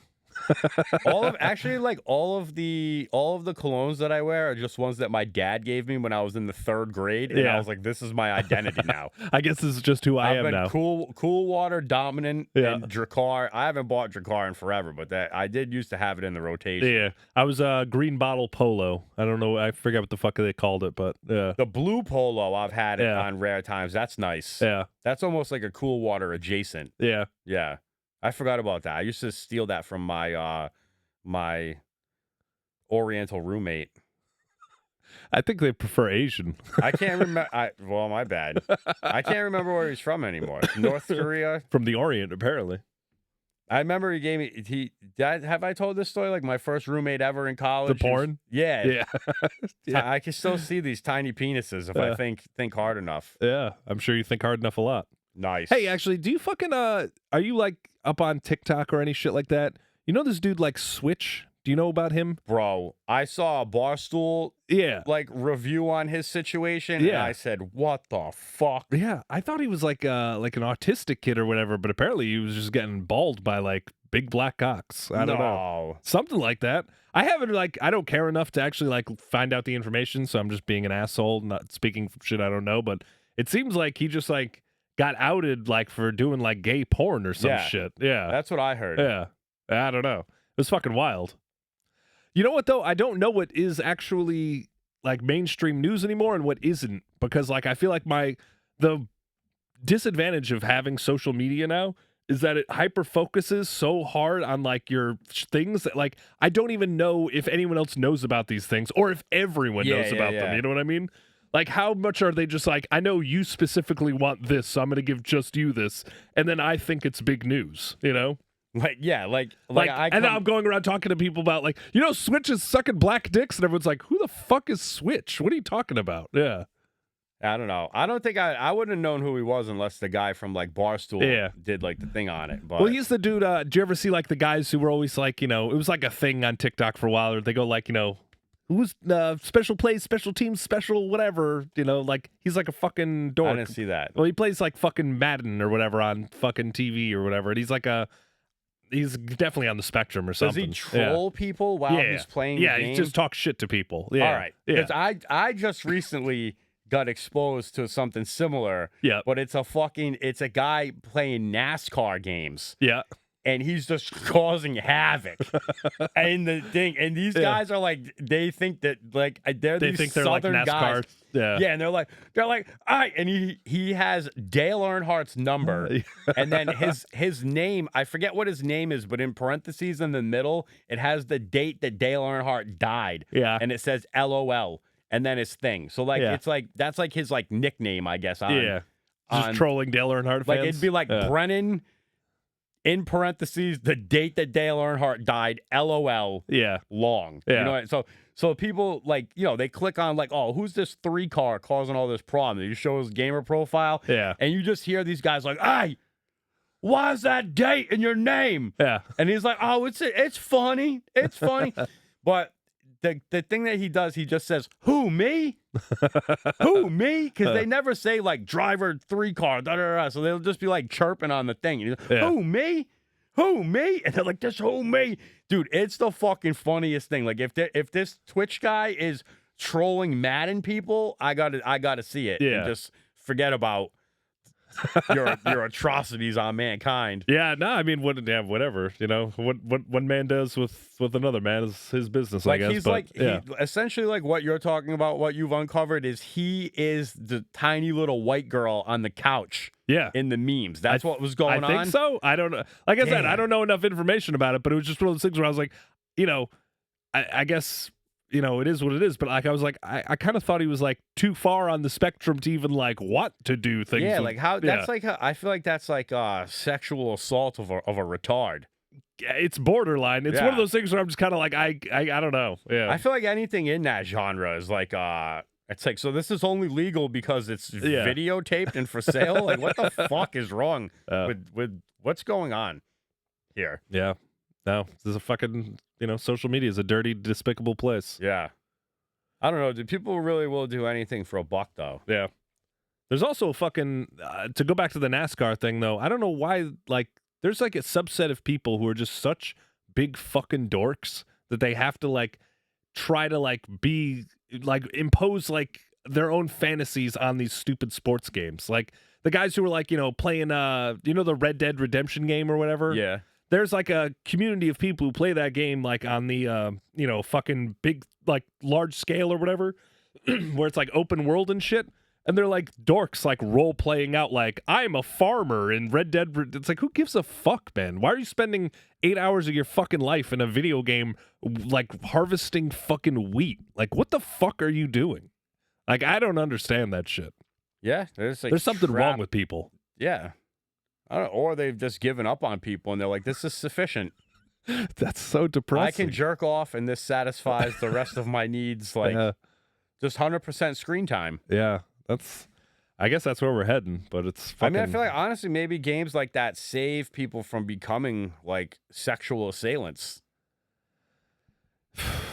all of the colognes that I wear are just ones that my dad gave me when I was in the 3rd grade, and I was like, this is my identity now. I guess this is just who I am now. Cool Water, Dominant, and Drakkar. I haven't bought Drakkar in forever, but I did used to have it in the rotation. Yeah, I was Green Bottle Polo. I don't know, I forget what the fuck they called it, but yeah. The blue polo, I've had it on rare times. That's nice. Yeah, that's almost like a Cool Water adjacent. Yeah. I forgot about that. I used to steal that from my my Oriental roommate. I think they prefer Asian. I can't remember. Well, my bad. I can't remember where he's from anymore. North Korea? From the Orient, apparently. I remember he gave me. Have I told this story? Like my first roommate ever in college. The porn? Yeah. I can still see these tiny penises if I think hard enough. Yeah, I'm sure you think hard enough a lot. Nice. Hey, actually, do you fucking are you like up on TikTok or any shit like that? You know this dude like Switch? Do you know about him? Bro, I saw a Barstool like review on his situation, and I said, what the fuck? Yeah, I thought he was like an autistic kid or whatever, but apparently he was just getting balled by like big black cocks. I don't know. Something like that. I haven't I don't care enough to actually like find out the information, so I'm just being an asshole, not speaking shit I don't know, but it seems like he just like got outed like for doing like gay porn or some shit. Yeah. That's what I heard. Yeah. I don't know. It was fucking wild. You know what though? I don't know what is actually like mainstream news anymore and what isn't, because like I feel like the disadvantage of having social media now is that it hyper focuses so hard on like your things that like I don't even know if anyone else knows about these things or if everyone knows about them. You know what I mean? Like, how much are they just like, I know you specifically want this, so I'm going to give just you this, and then I think it's big news, you know? And now I'm going around talking to people about, like, you know, Switch is sucking black dicks, and everyone's like, who the fuck is Switch? What are you talking about? Yeah. I don't know. I don't think I wouldn't have known who he was unless the guy from like Barstool Yeah. did like the thing on it. But Well, he's the dude. Did you ever see like the guys who were always like, it was like a thing on TikTok for a while, where they go like, who's special plays, special teams, special whatever, like he's like a fucking dork. I didn't see that. Well, he plays like fucking Madden or whatever on fucking TV or whatever, and he's definitely on the spectrum or Does something. he troll people while he's playing? Yeah, the he game? just talks shit to people. Yeah, All right. Yeah, Because I just recently got exposed to something similar. yeah, But it's a guy playing NASCAR games. yeah. And he's just causing havoc. And these guys are like, they think that like they're They these think they're Southern like NASCAR. guys. Yeah, Yeah, and they're like, all right, and he has Dale Earnhardt's number, and then his name, I forget what his name is, but in parentheses in the middle, it has the date that Dale Earnhardt died. Yeah. And it says LOL, and then his thing. So like it's like that's like his like nickname, I guess. Just trolling Dale Earnhardt fans. Like it'd be like Brennan. In parentheses, the date that Dale Earnhardt died, LOL, long. Yeah. You know, so people like, they click on like, oh, who's this 3-car causing all this problem? You show his gamer profile, and you just hear these guys like, hey, why is that date in your name? Yeah. And he's like, oh, it's funny. It's funny. But the thing that he does, he just says, who, me? Who, me? Because they never say like driver 3-car, da, da, da. So they'll just be like chirping on the thing. Who, me? Who, me? And they're like, this who, me? Dude, it's the fucking funniest thing. Like if this Twitch guy is trolling Madden people, I gotta see it. Yeah. And just forget about your atrocities on mankind. Yeah, no, I mean, whatever. What one man does with another man is his business. Like I guess. he's but, like he essentially like what you're talking about. What you've uncovered is he is the tiny little white girl on the couch. Yeah. In the memes. That's what was going on. I think so. I don't know. Like I said, I Damn. don't know enough information about it, but it was just one of those things where I was like, I guess, it is what it is. But like, I was like, I kind of thought he was like too far on the spectrum to even like want to do things. Yeah, with- like how that's like I feel like that's like sexual assault of a retard. It's borderline. It's one of Yeah. those things where I'm just kind of like, I don't know. Yeah. I feel like anything in that genre is like it's like, so this is only legal because it's videotaped and for sale? Like what the fuck is wrong with what's going on here? Yeah. No, this is a fucking, social media is a dirty, despicable place. Yeah. I don't know. Do people really will do anything for a buck, though? Yeah. There's also a fucking, to go back to the NASCAR thing, though, I don't know why, like, there's like a subset of people who are just such big fucking dorks that they have to, like, try to, like, be, like, impose, like, their own fantasies on these stupid sports games. Like, the guys who were, like, playing, the Red Dead Redemption game or whatever? Yeah. There's like a community of people who play that game like on the fucking big, like, large scale or whatever, where it's like open world and shit, and they're like dorks, like role playing out like I'm a farmer in Red Dead. It's like, who gives a fuck, man? Why are you spending 8 hours of your fucking life in a video game like harvesting fucking wheat? Like, what the fuck are you doing? Like, I don't understand that shit. Yeah, there's something wrong with people. Yeah. I don't know, or they've just given up on people and they're like, this is sufficient. That's so depressing. I can jerk off and this satisfies the rest of my needs. Like, just 100% screen time. Yeah, I guess that's where we're heading, but it's fucking... I mean, I feel like, honestly, maybe games like that save people from becoming, like, sexual assailants.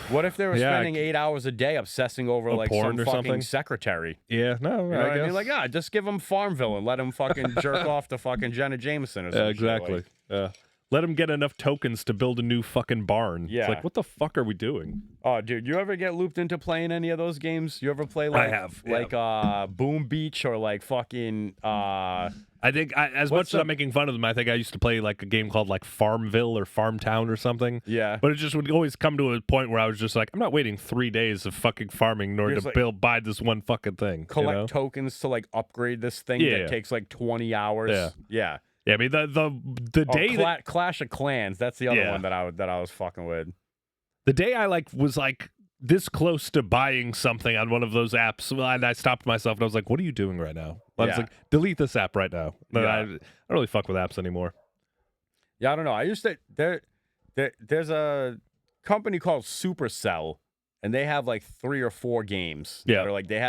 What if they were spending 8 hours a day obsessing over, like, porn some or fucking something? secretary? Yeah, no, You know I what guess. I mean? Like, just give them Farmville and let them fucking jerk off to fucking Jenna Jameson or something. Yeah, exactly. Yeah. Let them get enough tokens to build a new fucking barn. Yeah. It's like, what the fuck are we doing? Oh, dude, you ever get looped into playing any of those games? You ever play like I have, like Boom Beach or like fucking I think as much as I'm making fun of them, I think I used to play like a game called like Farmville or Farmtown or something. Yeah. But it just would always come to a point where I was just like, I'm not waiting 3 days of fucking farming in order Just, to like, buy this one fucking thing. collect tokens to like upgrade this thing that takes like 20 hours. Yeah. Yeah, I mean the day that Clash of Clans, that's the other one that I was fucking with. the day I like was like this close to buying something on one of those apps, and I stopped myself and I was like, what are you doing right now? I was like, delete this app right now. No, Yeah. I don't really fuck with apps anymore. Yeah, I don't know. I used to there's a company called Supercell, and they have like 3 or 4 games. Yeah. That are like they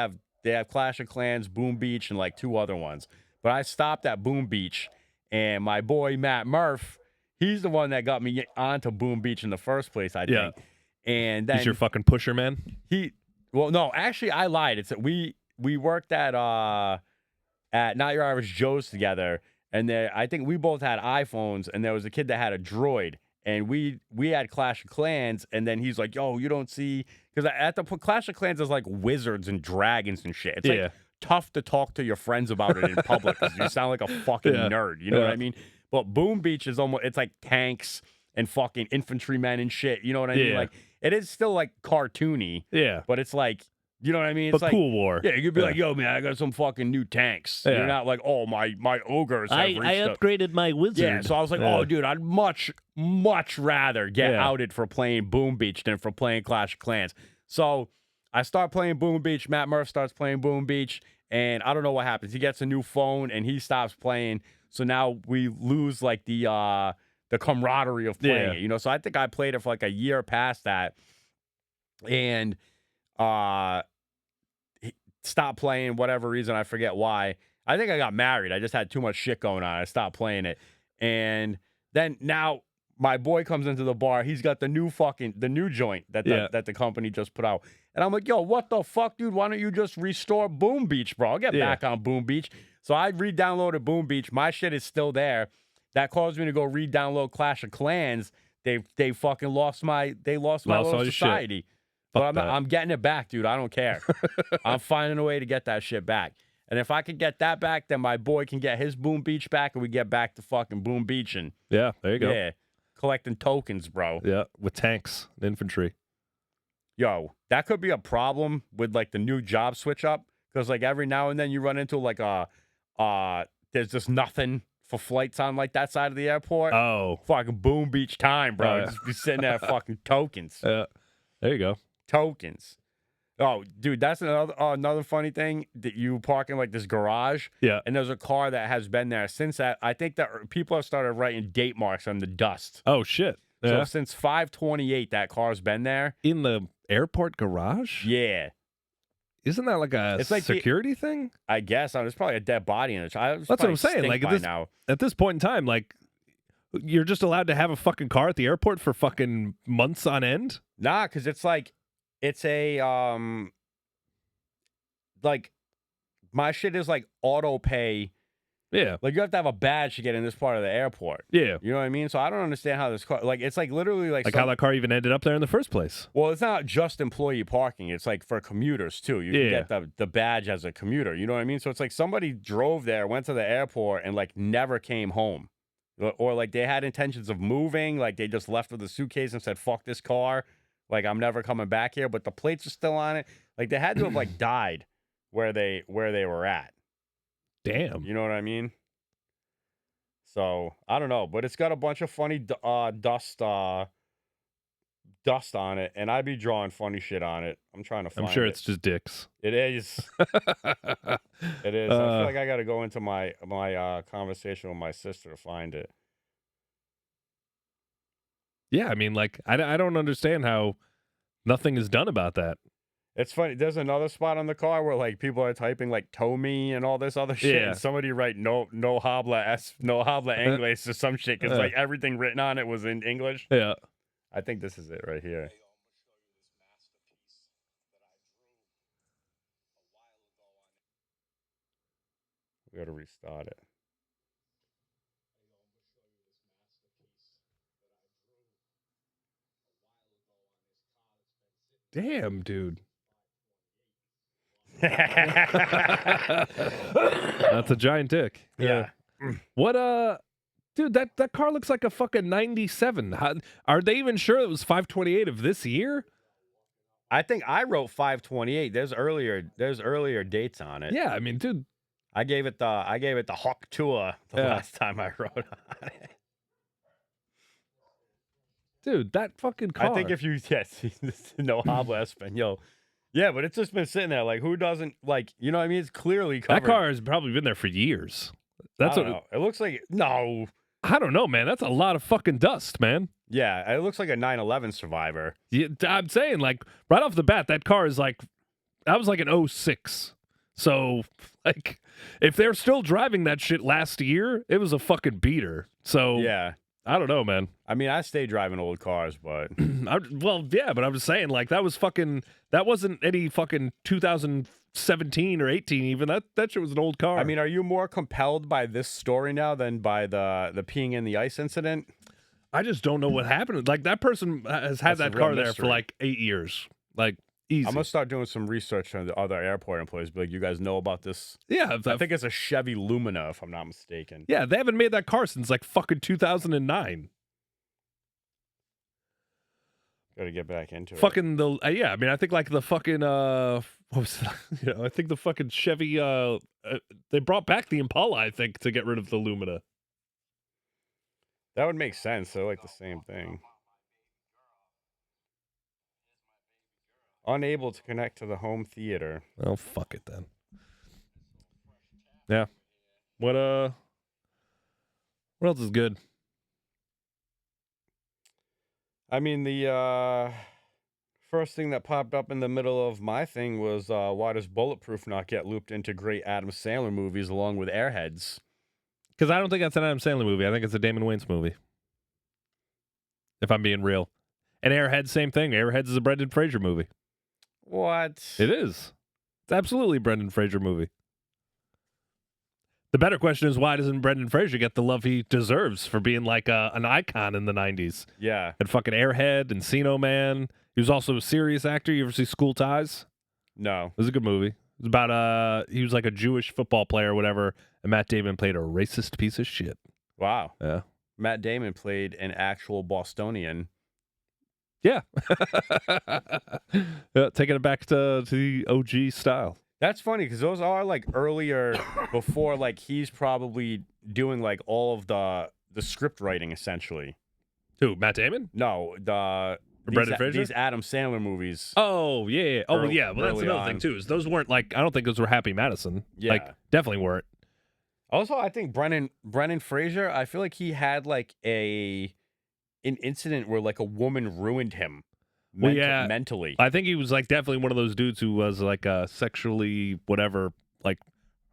they have Clash of Clans, Boom Beach, and like 2 other ones. But I stopped at Boom Beach, and my boy Matt Murph, he's the one that got me onto Boom Beach in the first place, I Yeah. think. And He's then your fucking pusher, man. well, no, actually, I lied. It's that we worked at Not Your Average Joe's together, and I think we both had iPhones, and there was a kid that had a Droid, and we had Clash of Clans, and then he's like, "Yo, you don't see," because at the Clash of Clans is like wizards and dragons and shit. It's like tough to talk to your friends about it in public because you sound like a fucking nerd. You know what I mean? But Boom Beach is it's like tanks and fucking infantrymen and shit. You know what I mean? Like it is still like cartoony. Yeah. But it's like, you know what I mean? But It's like cool war. Yeah, you could be like, yo, man, I got some fucking new tanks. You're not like, oh, my ogres have reached I upgraded my wizard. Yeah, so I was like, oh, dude, I'd much rather get outed for playing Boom Beach than for playing Clash of Clans. So I start playing Boom Beach. Matt Murph starts playing Boom Beach, and I don't know what happens. He gets a new phone, and he stops playing. So now we lose like the camaraderie of playing it, you know. So I think I played it for like a year past that, and stopped playing whatever reason, I forget why. I think I got married. I just had too much shit going on. I stopped playing it, and then now my boy comes into the bar. He's got the new joint that the company just put out, and I'm like, yo, what the fuck, dude? Why don't you just restore Boom Beach, bro? I'll get back on Boom Beach. So I re-downloaded Boom Beach. My shit is still there. That caused me to go re-download Clash of Clans. They fucking lost my little society. But I'm getting it back, dude. I don't care. I'm finding a way to get that shit back. And if I can get that back, then my boy can get his Boom Beach back, and we get back to fucking Boom Beach. And yeah, there you go. Yeah, collecting tokens, bro. Yeah, with tanks and infantry. Yo, that could be a problem with like the new job switch up, because like every now and then you run into like there's just nothing for flights on like that side of the airport. Oh, fucking Boom Beach time, bro. Just be sitting there fucking tokens. Yeah, there you go. Tokens. Oh, dude, that's another funny thing, that you park in like this garage. Yeah. And there's a car that has been there since that. I think that people have started writing date marks on the dust. Oh, shit. So since 5/28, that car's been there. In the airport garage? Yeah. Isn't that like a security thing? I guess. There's probably a dead body in it. That's what I'm saying. Like at this point in time, like you're just allowed to have a fucking car at the airport for fucking months on end? Nah, because it's like, it's a, like, my shit is like auto pay. Yeah. Like, you have to have a badge to get in this part of the airport. Yeah. You know what I mean? So I don't understand how this car, like, it's like literally like how that car even ended up there in the first place. Well, it's not just employee parking. It's like for commuters too. You can get the badge as a commuter. You know what I mean? So it's like somebody drove there, went to the airport, and like never came home. Or like they had intentions of moving. Like they just left with a suitcase and said, fuck this car. Like, I'm never coming back here. But the plates are still on it. Like they had to have like died where they were at. Damn. You know what I mean? So I don't know, but it's got a bunch of funny dust on it, and I'd be drawing funny shit on it. I'm trying to find it. I'm sure it's just dicks. It is. It is. I feel like I got to go into my conversation with my sister to find it. Yeah, I mean, like, I don't understand how nothing is done about that. It's funny. There's another spot on the car where like people are typing like "tow me" and all this other shit. Yeah. And somebody write no habla inglés or some shit, because like everything written on it was in English. Yeah. I think this is it right here. We got to restart it. Damn, dude. That's a giant dick. Yeah. What dude, that car looks like a fucking 97. Are they even sure it was 5/28 of this year? I think I wrote 5/28. There's earlier dates on it. Yeah, I mean, dude, I gave it the Hawk Tour the last time I wrote on it. Dude, that fucking car. I think if you no habla español. Yeah, but it's just been sitting there. Like, who doesn't, like, you know what I mean? It's clearly covered. That car has probably been there for years. That's I don't know. It looks like, no. I don't know, man. That's a lot of fucking dust, man. Yeah, it looks like a 9/11 survivor. Yeah, I'm saying, like, right off the bat, that car is like, that was like an 06. So, like, if they're still driving that shit last year, it was a fucking beater. So, Yeah. I don't know, man. I mean, I stay driving old cars, but Well, yeah, but I'm just saying, like, that wasn't any fucking 2017 or 18 even. That shit was an old car. I mean, are you more compelled by this story now than by the peeing in the ice incident? I just don't know what happened. Like, that person has had That's a that real car there for mystery. like 8 years. Like, easy. I'm gonna start doing some research on the other airport employees. Be like, you guys know about this? Yeah, I think it's a Chevy Lumina, if I'm not mistaken. yeah, they haven't made that car since like fucking 2009. Got to get back into it. Fucking the yeah, I mean, I think like the fucking what was it? I think the fucking Chevy they brought back the Impala, I think, to get rid of the Lumina. That would make sense. They're like the same thing. Unable to connect to the home theater. Oh, fuck it then. Yeah. What else is good? I mean, the first thing that popped up in the middle of my thing was why does Bulletproof not get looped into great Adam Sandler movies along with Airheads? Because I don't think that's an Adam Sandler movie. I think it's a Damon Wayans movie. If I'm being real. And Airheads, same thing. Airheads is a Brendan Fraser movie. What? It is. It's absolutely a Brendan Fraser movie. The better question is, why doesn't Brendan Fraser get the love he deserves for being like an icon in the 90s? Yeah. And fucking Airhead, Encino Man. He was also a serious actor. You ever see School Ties? No. It was a good movie. It was about he was like a Jewish football player or whatever, and Matt Damon played a racist piece of shit. Wow. Yeah. Matt Damon played an actual Bostonian. Yeah. Yeah, taking it back to the OG style. That's funny because those are like earlier before like he's probably doing like all of the script writing essentially. Who, Matt Damon? No, Brendan Fraser? these Adam Sandler movies. Oh, yeah. Oh, well, yeah. Well, that's early another on. thing thing, too, is those weren't like, I don't think those were Happy Madison. Yeah. Like, definitely weren't. Also, I think Brendan Fraser, I feel like he had like an incident where like a woman ruined him mentally. I think he was like definitely one of those dudes who was like sexually whatever, like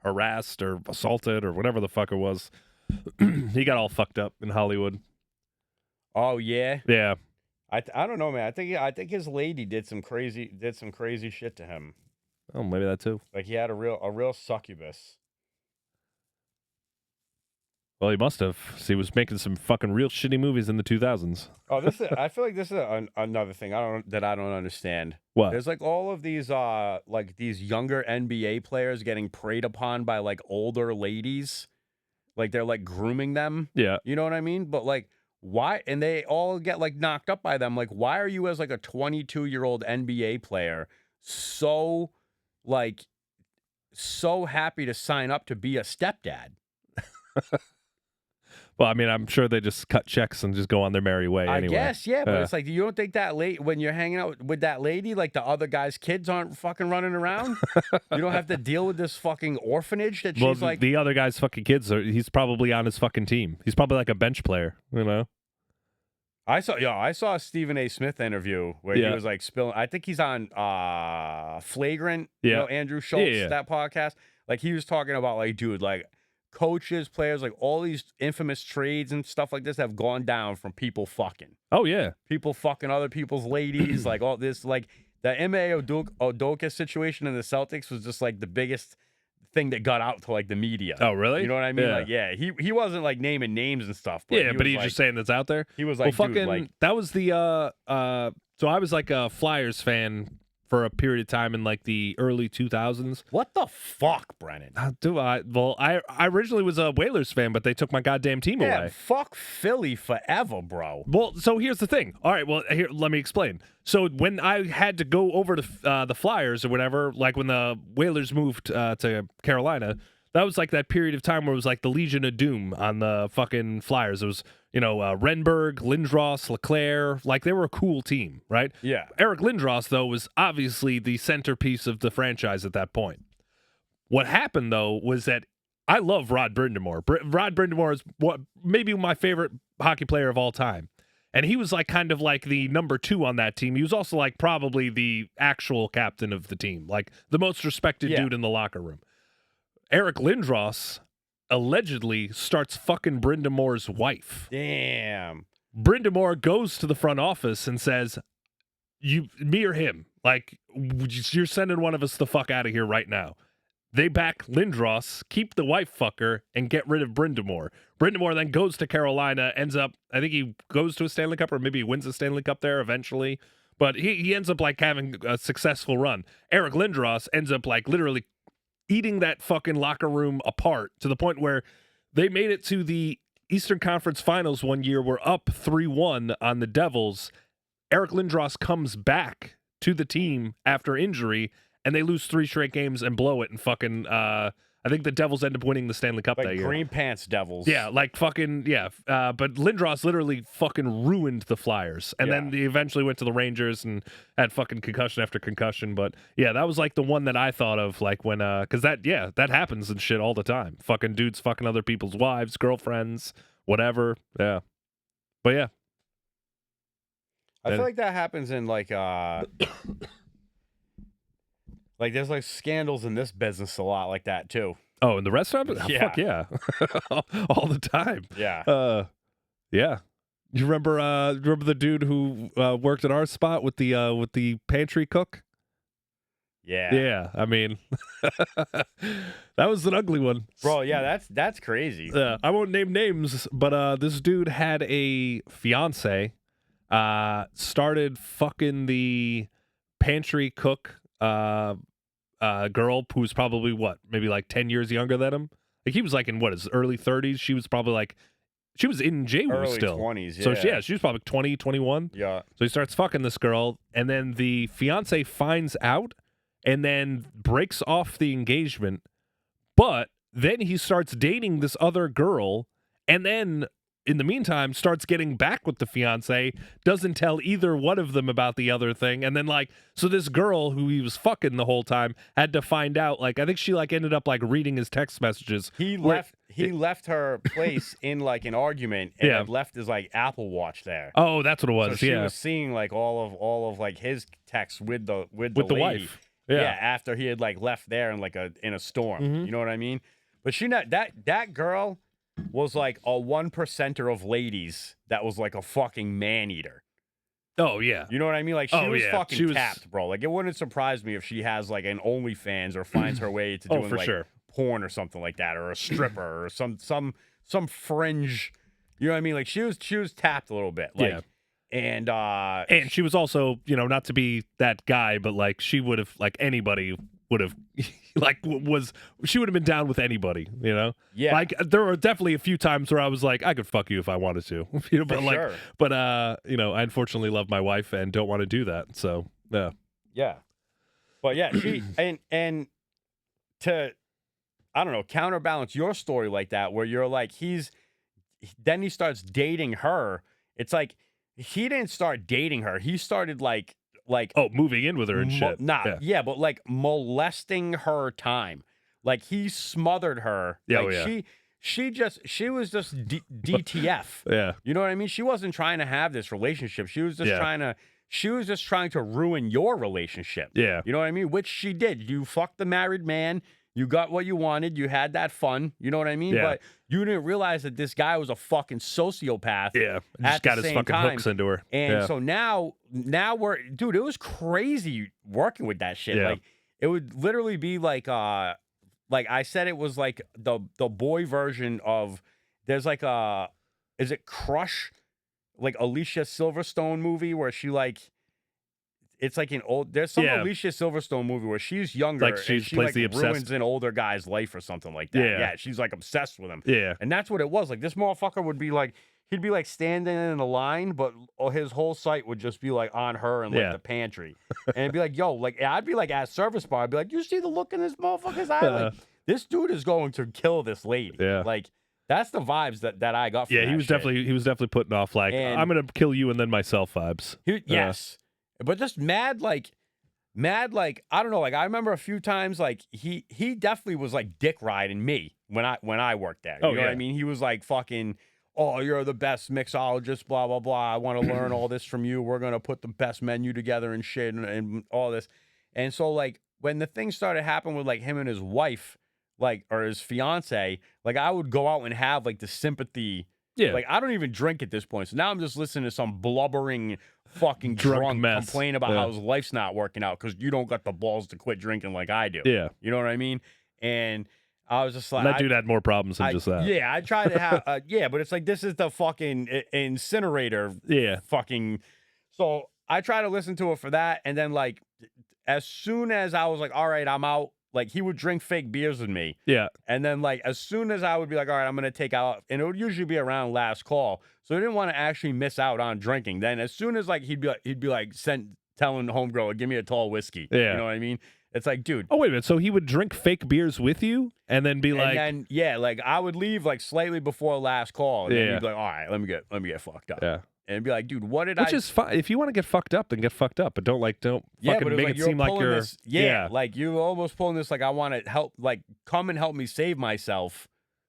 harassed or assaulted or whatever the fuck it was. He got all fucked up in Hollywood. Oh yeah. Yeah. I don't know, man. I think his lady did some crazy shit to him. Oh, maybe that too. Like he had a real succubus. Well, he must have. So he was making some fucking real shitty movies in the 2000s. Oh, I feel like this is another thing I don't understand. What? There's like all of these like these younger NBA players getting preyed upon by like older ladies, like they're like grooming them. Yeah. You know what I mean? But like why? And they all get like knocked up by them. Like why are you as like a 22-year-old NBA player so happy to sign up to be a stepdad? Well, I mean, I'm sure they just cut checks and just go on their merry way anyway. I guess, yeah, but it's like, you don't think that when you're hanging out with that lady, like the other guy's kids aren't fucking running around? You don't have to deal with this fucking orphanage that Well, she's like. the other guy's fucking kids he's probably on his fucking team. He's probably like a bench player, you know? I saw a Stephen A. Smith interview where he was like spilling. I think he's on Flagrant, you know, Andrew Schultz, that podcast. Like he was talking about like, dude, like coaches, players, like all these infamous trades and stuff like this have gone down from people fucking. Oh yeah, people fucking other people's ladies, like all this, like the Ime Udoka situation in the Celtics was just like the biggest thing that got out to like the media. Oh really? You know what I mean? Yeah. Like he wasn't like naming names and stuff. But but he's just saying that's out there. He was like, well, fucking. dude, like, that was the So I was like a Flyers fan for a period of time in like the early 2000s. What the fuck, Brennan? Do I? Well, I originally was a Whalers fan, but they took my goddamn team away. Fuck Philly forever, bro. Well, so here's the thing. All right, well, here, let me explain. So when I had to go over to the Flyers or whatever, like when the Whalers moved to Carolina, that was like that period of time where it was like the Legion of Doom on the fucking Flyers. It was, you know, Renberg, Lindros, LeClaire. Like, they were a cool team, right? Yeah. Eric Lindros, though, was obviously the centerpiece of the franchise at that point. What happened, though, was that I love Rod Brind'Amour. Rod Brind'Amour is maybe my favorite hockey player of all time. And he was like kind of like the number 2 on that team. He was also like probably the actual captain of the team, like the most respected dude in the locker room. Eric Lindros allegedly starts fucking Brenda Moore's wife. Damn. Brenda Moore goes to the front office and says, me or him, like, you're sending one of us the fuck out of here right now. They back Lindros, keep the wife fucker, and get rid of Brenda Moore. Brenda Moore then goes to Carolina, ends up, I think he goes to a Stanley Cup, or maybe he wins a Stanley Cup there eventually. But he ends up like having a successful run. Eric Lindros ends up like literally eating that fucking locker room apart to the point where they made it to the Eastern Conference Finals one year. We're up 3-1 on the Devils. Eric Lindros comes back to the team after injury, and they lose 3 straight games and blow it. And fucking, I think the Devils end up winning the Stanley Cup Like that year. Green Pants Devils. Yeah, like fucking, yeah. But Lindros literally fucking ruined the Flyers. And then he eventually went to the Rangers and had fucking concussion after concussion. But yeah, that was like the one that I thought of, like when, because that happens and shit all the time. Fucking dudes fucking other people's wives, girlfriends, whatever. Yeah. But yeah. I feel like that happens in like there's like scandals in this business a lot like that too. Oh, and the restaurant? Yeah. Fuck yeah. All the time. Yeah. Yeah. You remember the dude who worked at our spot with the pantry cook? Yeah. Yeah. I mean, that was an ugly one. Bro, yeah, that's crazy. I won't name names, but this dude had a fiance, started fucking the pantry cook girl who was probably maybe like 10 years younger than him. Like he was like in his early 30s. She was probably like, she was in J-Woo Early still. 20s, yeah. So she was probably 20, 21. Yeah. So he starts fucking this girl, and then the fiance finds out and then breaks off the engagement. But then he starts dating this other girl, and then in the meantime starts getting back with the fiance, doesn't tell either one of them about the other thing. And then like, so this girl who he was fucking the whole time had to find out, like, I think she like ended up like reading his text messages. He left her place in like an argument and had left his like Apple Watch there. Oh, that's what it was. So she was seeing like all of like his texts with the lady. Wife. Yeah, after he had like left there in like in a storm. Mm-hmm. You know what I mean? But that girl was like a 1%er of ladies that was like a fucking man eater. Oh yeah. You know what I mean? Like she was fucking she was tapped, bro. Like it wouldn't surprise me if she has like an OnlyFans or finds her way to doing like porn or something like that, or a stripper or some fringe. You know what I mean? Like she was tapped a little bit. Like, and she was also, not to be that guy, but like she would have, like anybody would have, like she would have been down with anybody, Yeah. Like there were definitely a few times where I was like, I could fuck you if I wanted to, but I unfortunately love my wife and don't want to do that. So yeah. Yeah. But yeah, she and to, I don't know, counterbalance your story like that, where you're like, then he starts dating her. It's like, he didn't start dating her. He started like moving in with her and shit. But like molesting her time. Like he smothered her. Yeah, like she was just DTF. Yeah. You know what I mean? She wasn't trying to have this relationship. She was just trying to ruin your relationship. Yeah. You know what I mean? Which she did. You fucked the married man. You got what you wanted. You had that fun. You know what I mean? Yeah. But you didn't realize that this guy was a fucking sociopath. Yeah. Just got his fucking hooks into her. And so now dude, it was crazy working with that shit. Yeah. Like it would literally be like I said, it was like the boy version of, there's like is it Crush? Like Alicia Silverstone movie where she like, it's like there's some Alicia Silverstone movie where she's younger, like she plays like the obsessed, ruins an older guy's life or something like that. Yeah, she's like obsessed with him. Yeah. And that's what it was. Like this motherfucker would be like, he'd be like standing in a line, but his whole sight would just be like on her and like the pantry. And it'd be like, yo, like I'd be like at service bar, I'd be like, you see the look in this motherfucker's eye? Like this dude is going to kill this lady. Yeah. Like that's the vibes that I got from that he was shit. definitely putting off like, I'm gonna kill you and then myself vibes. Yes. But just mad like I don't know, like I remember a few times like he definitely was like dick riding me when I worked there. You know what I mean? He was like fucking oh, you're the best mixologist, blah, blah, blah. I want to learn all this from you. We're going to put the best menu together and shit and all this. And so, like, when the thing started happening with, like, him and his wife, like, or his fiance, like, I would go out and have, like, the sympathy. Yeah. Like, I don't even drink at this point. So now I'm just listening to some blubbering fucking Drunk drunk mess. complain about Yeah. how his life's not working out because you don't got the balls to quit drinking like I do. Yeah. You know what I mean? And I was just like, That dude had more problems than just that. yeah, I try to have, yeah, but it's like, this is the fucking incinerator. Yeah. Fucking. So I try to listen to it for that. And then, like, as soon as I was like, all right, I'm out, like, he would drink fake beers with me. Yeah. And then, like, as soon as I would be like, all right, I'm going to take out, and it would usually be around last call. So I didn't want to actually miss out on drinking. Then as soon as, like, he'd be like telling homegirl, give me a tall whiskey. Yeah. You know what I mean? It's like, dude. Oh, wait a minute. So he would drink fake beers with you and then be And like, then, yeah, like, I would leave, like, slightly before last call. And then Yeah. he'd be like, all right, let me get fucked up. yeah. And be like, dude, what did Which I... is fine. If you want to get fucked up, then get fucked up. But don't Yeah, fucking but make like, it seem like pulling you're. this, like, you're almost pulling this, like, I want to help, like, come and help me save myself.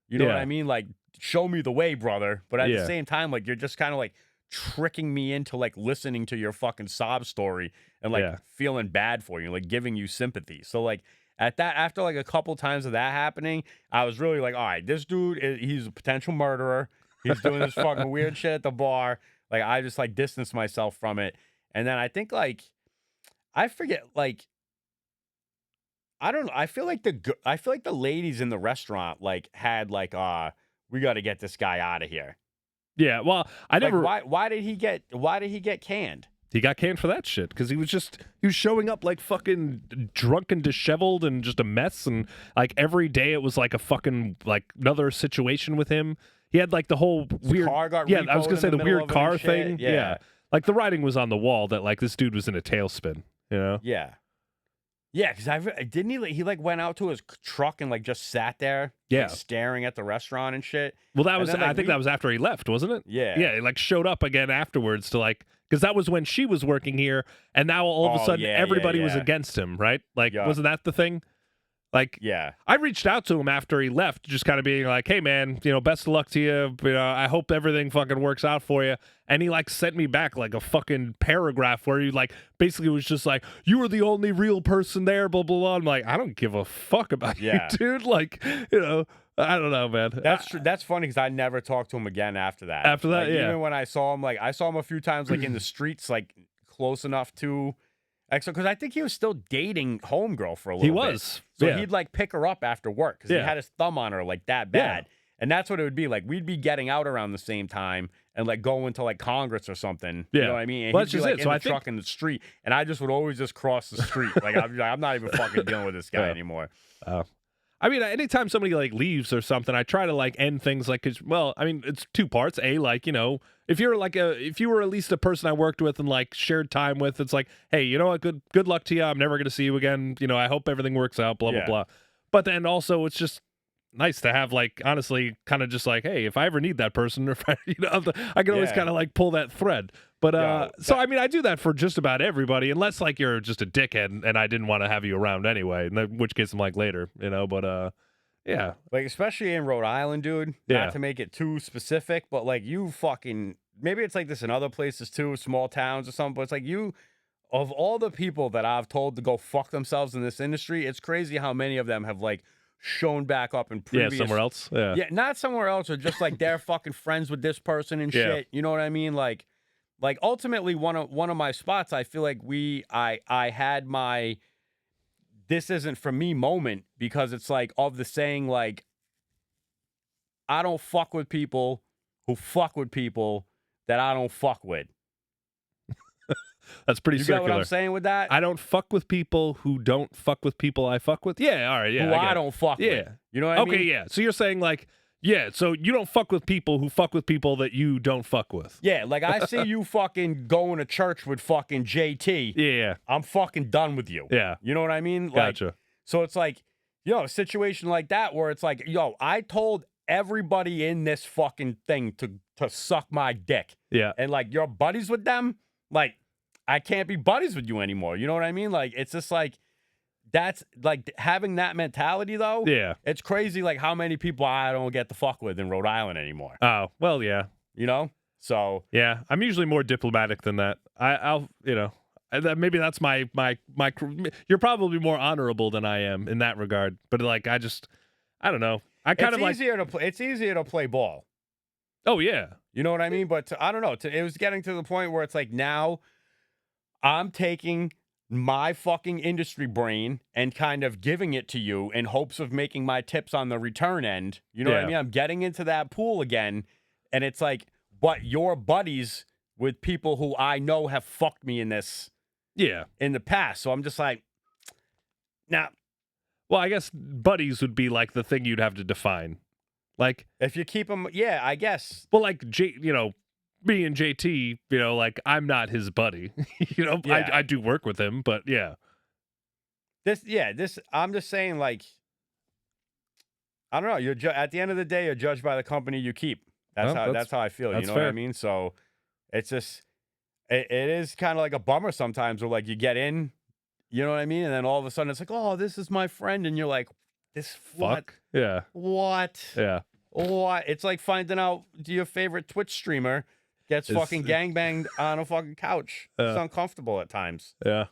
You know what Yeah. I mean? Like, show me the way, brother. But at Yeah. the same time, like, you're just kind of, like, tricking me into, like, listening to your fucking sob story and, like, Yeah. feeling bad for you, like, giving you sympathy. So, like, after, like, a couple times of that happening, I was really like, all right, this dude, he's a potential murderer. He's doing this fucking weird shit at the bar. Like, I just, like, distanced myself from it. And then I think, like, I forget, like, I don't know. I feel like the ladies in the restaurant, like, had, like, we got to get this guy out of here. Yeah. Well, I never. Like, why did he get canned? He got canned for that shit because he was showing up like fucking drunk and disheveled and just a mess. And like every day it was like a fucking, like, another situation with him. He had like the whole weird car got yeah, I was repoed gonna say in the the middle weird of it car and shit. thing. Yeah. Like the writing was on the wall that like this dude was in a tailspin, you know? Yeah. Yeah, because didn't he like went out to his truck and, like, just sat there, Yeah. like, staring at the restaurant and shit. Well, that And was then, like, I think that was after he left, wasn't it? Yeah. Yeah, he like showed up again afterwards to like because that was when she was working here, and now all of a Oh, sudden yeah, everybody was yeah. against him, right? Like, Yeah. wasn't that the thing? Like, Yeah. I reached out to him after he left, just kind of being like, "Hey, man, best of luck to you. I hope everything fucking works out for you." And he like sent me back like a fucking paragraph where he like basically was just like, "You were the only real person there." Blah blah blah. I'm like, I don't give a fuck about Yeah. you, dude. Like, I don't know, man. That's true. That's funny because I never talked to him again after that. After that, Like, yeah. Even when I saw him, like, I saw him a few times, like, in the streets, like, close enough to, like, so because I think he was still dating homegirl for a little He bit. was. So Yeah. he'd, like, pick her up after work because he Yeah. had his thumb on her, like, that bad. And that's what it would be. Like, we'd be getting out around the same time and, like, going to, like, Congress or something. You Yeah. know what I mean? And Well, he'd that's be, just like, it. in So the I think- truck in the street. And I just would always just cross the street. Like, I'd be like, I'm not even fucking dealing with this guy Yeah. anymore. I mean, anytime somebody like leaves or something, I try to like end things like, I mean, it's two parts. A, like, if you were at least a person I worked with and like shared time with, it's like, hey, you know what? Good luck to you. I'm never going to see you again. I hope everything works out, blah, Yeah. blah, blah. But then also it's just nice to have like, honestly, kind of just like, hey, if I ever need that person or if I, I can always Yeah. kind of like pull that thread. But Yo, so I mean, I do that for just about everybody, unless like you're just a dickhead and I didn't want to have you around anyway, in which case I'm like later, but yeah. Like, especially in Rhode Island, dude. Yeah. Not to make it too specific, but, like, you fucking... Maybe it's like this in other places, too, small towns or something, but it's like you... Of all the people that I've told to go fuck themselves in this industry, it's crazy how many of them have, like, shown back up in previous... Yeah, somewhere else. Yeah. Yeah, not somewhere else, or just, like, they're fucking friends with this person and Yeah. shit. You know what I mean? Like ultimately, one of my spots, I feel like I had my... This isn't for me moment because it's like of the saying, like, I don't fuck with people who fuck with people that I don't fuck with. That's pretty You circular. get what I'm saying with that? I don't fuck with people who don't fuck with people I fuck with. Yeah, all right, yeah. who I get it. don't fuck with. Yeah. You know what I Okay, mean? yeah. So you're saying like, yeah, so you don't fuck with people who fuck with people that you don't fuck with. Yeah, like I see you fucking going to church with fucking JT. Yeah, I'm fucking done with you. yeah. You know what I mean? Like, Gotcha. so it's like, a situation like that where it's like, I told everybody in this fucking thing to suck my dick. Yeah. And like you're buddies with them, like I can't be buddies with you anymore. You know what I mean? Like it's just like that's like having that mentality though. Yeah. It's crazy like how many people I don't get to fuck with in Rhode Island anymore. Oh, well, yeah. You know? So Yeah, I'm usually more diplomatic than that. I'll, maybe that's my. You're probably more honorable than I am in that regard. But like, I don't know. I kind it's of like. easier to play. It's easier to play ball. Oh yeah, You know what I mean? But I don't know. It was getting to the point where it's like now I'm taking my fucking industry brain and kind of giving it to you in hopes of making my tips on the return end. You know what I Yeah. mean? I'm getting into that pool again. And it's like, but you're buddies with people who I know have fucked me in this yeah. in the past. So I'm just like, now, Well, I guess buddies would be like the thing you'd have to define. Like, if you keep them, yeah, I guess. well, like me and JT, like I'm not his buddy. Yeah. I do work with him, but yeah. I'm just saying, like, I don't know. At the end of the day, you're judged by the company you keep. That's how I feel. You that's know what I fair. mean? So it's just, it is kind of like a bummer sometimes where like you get in, you know what I mean? And then all of a sudden it's like, oh, this is my friend. And you're like, this Fuck. Yeah. What? Yeah. What? It's like finding out your favorite Twitch streamer gets fucking gangbanged on a fucking couch. It's uncomfortable at times. Yeah.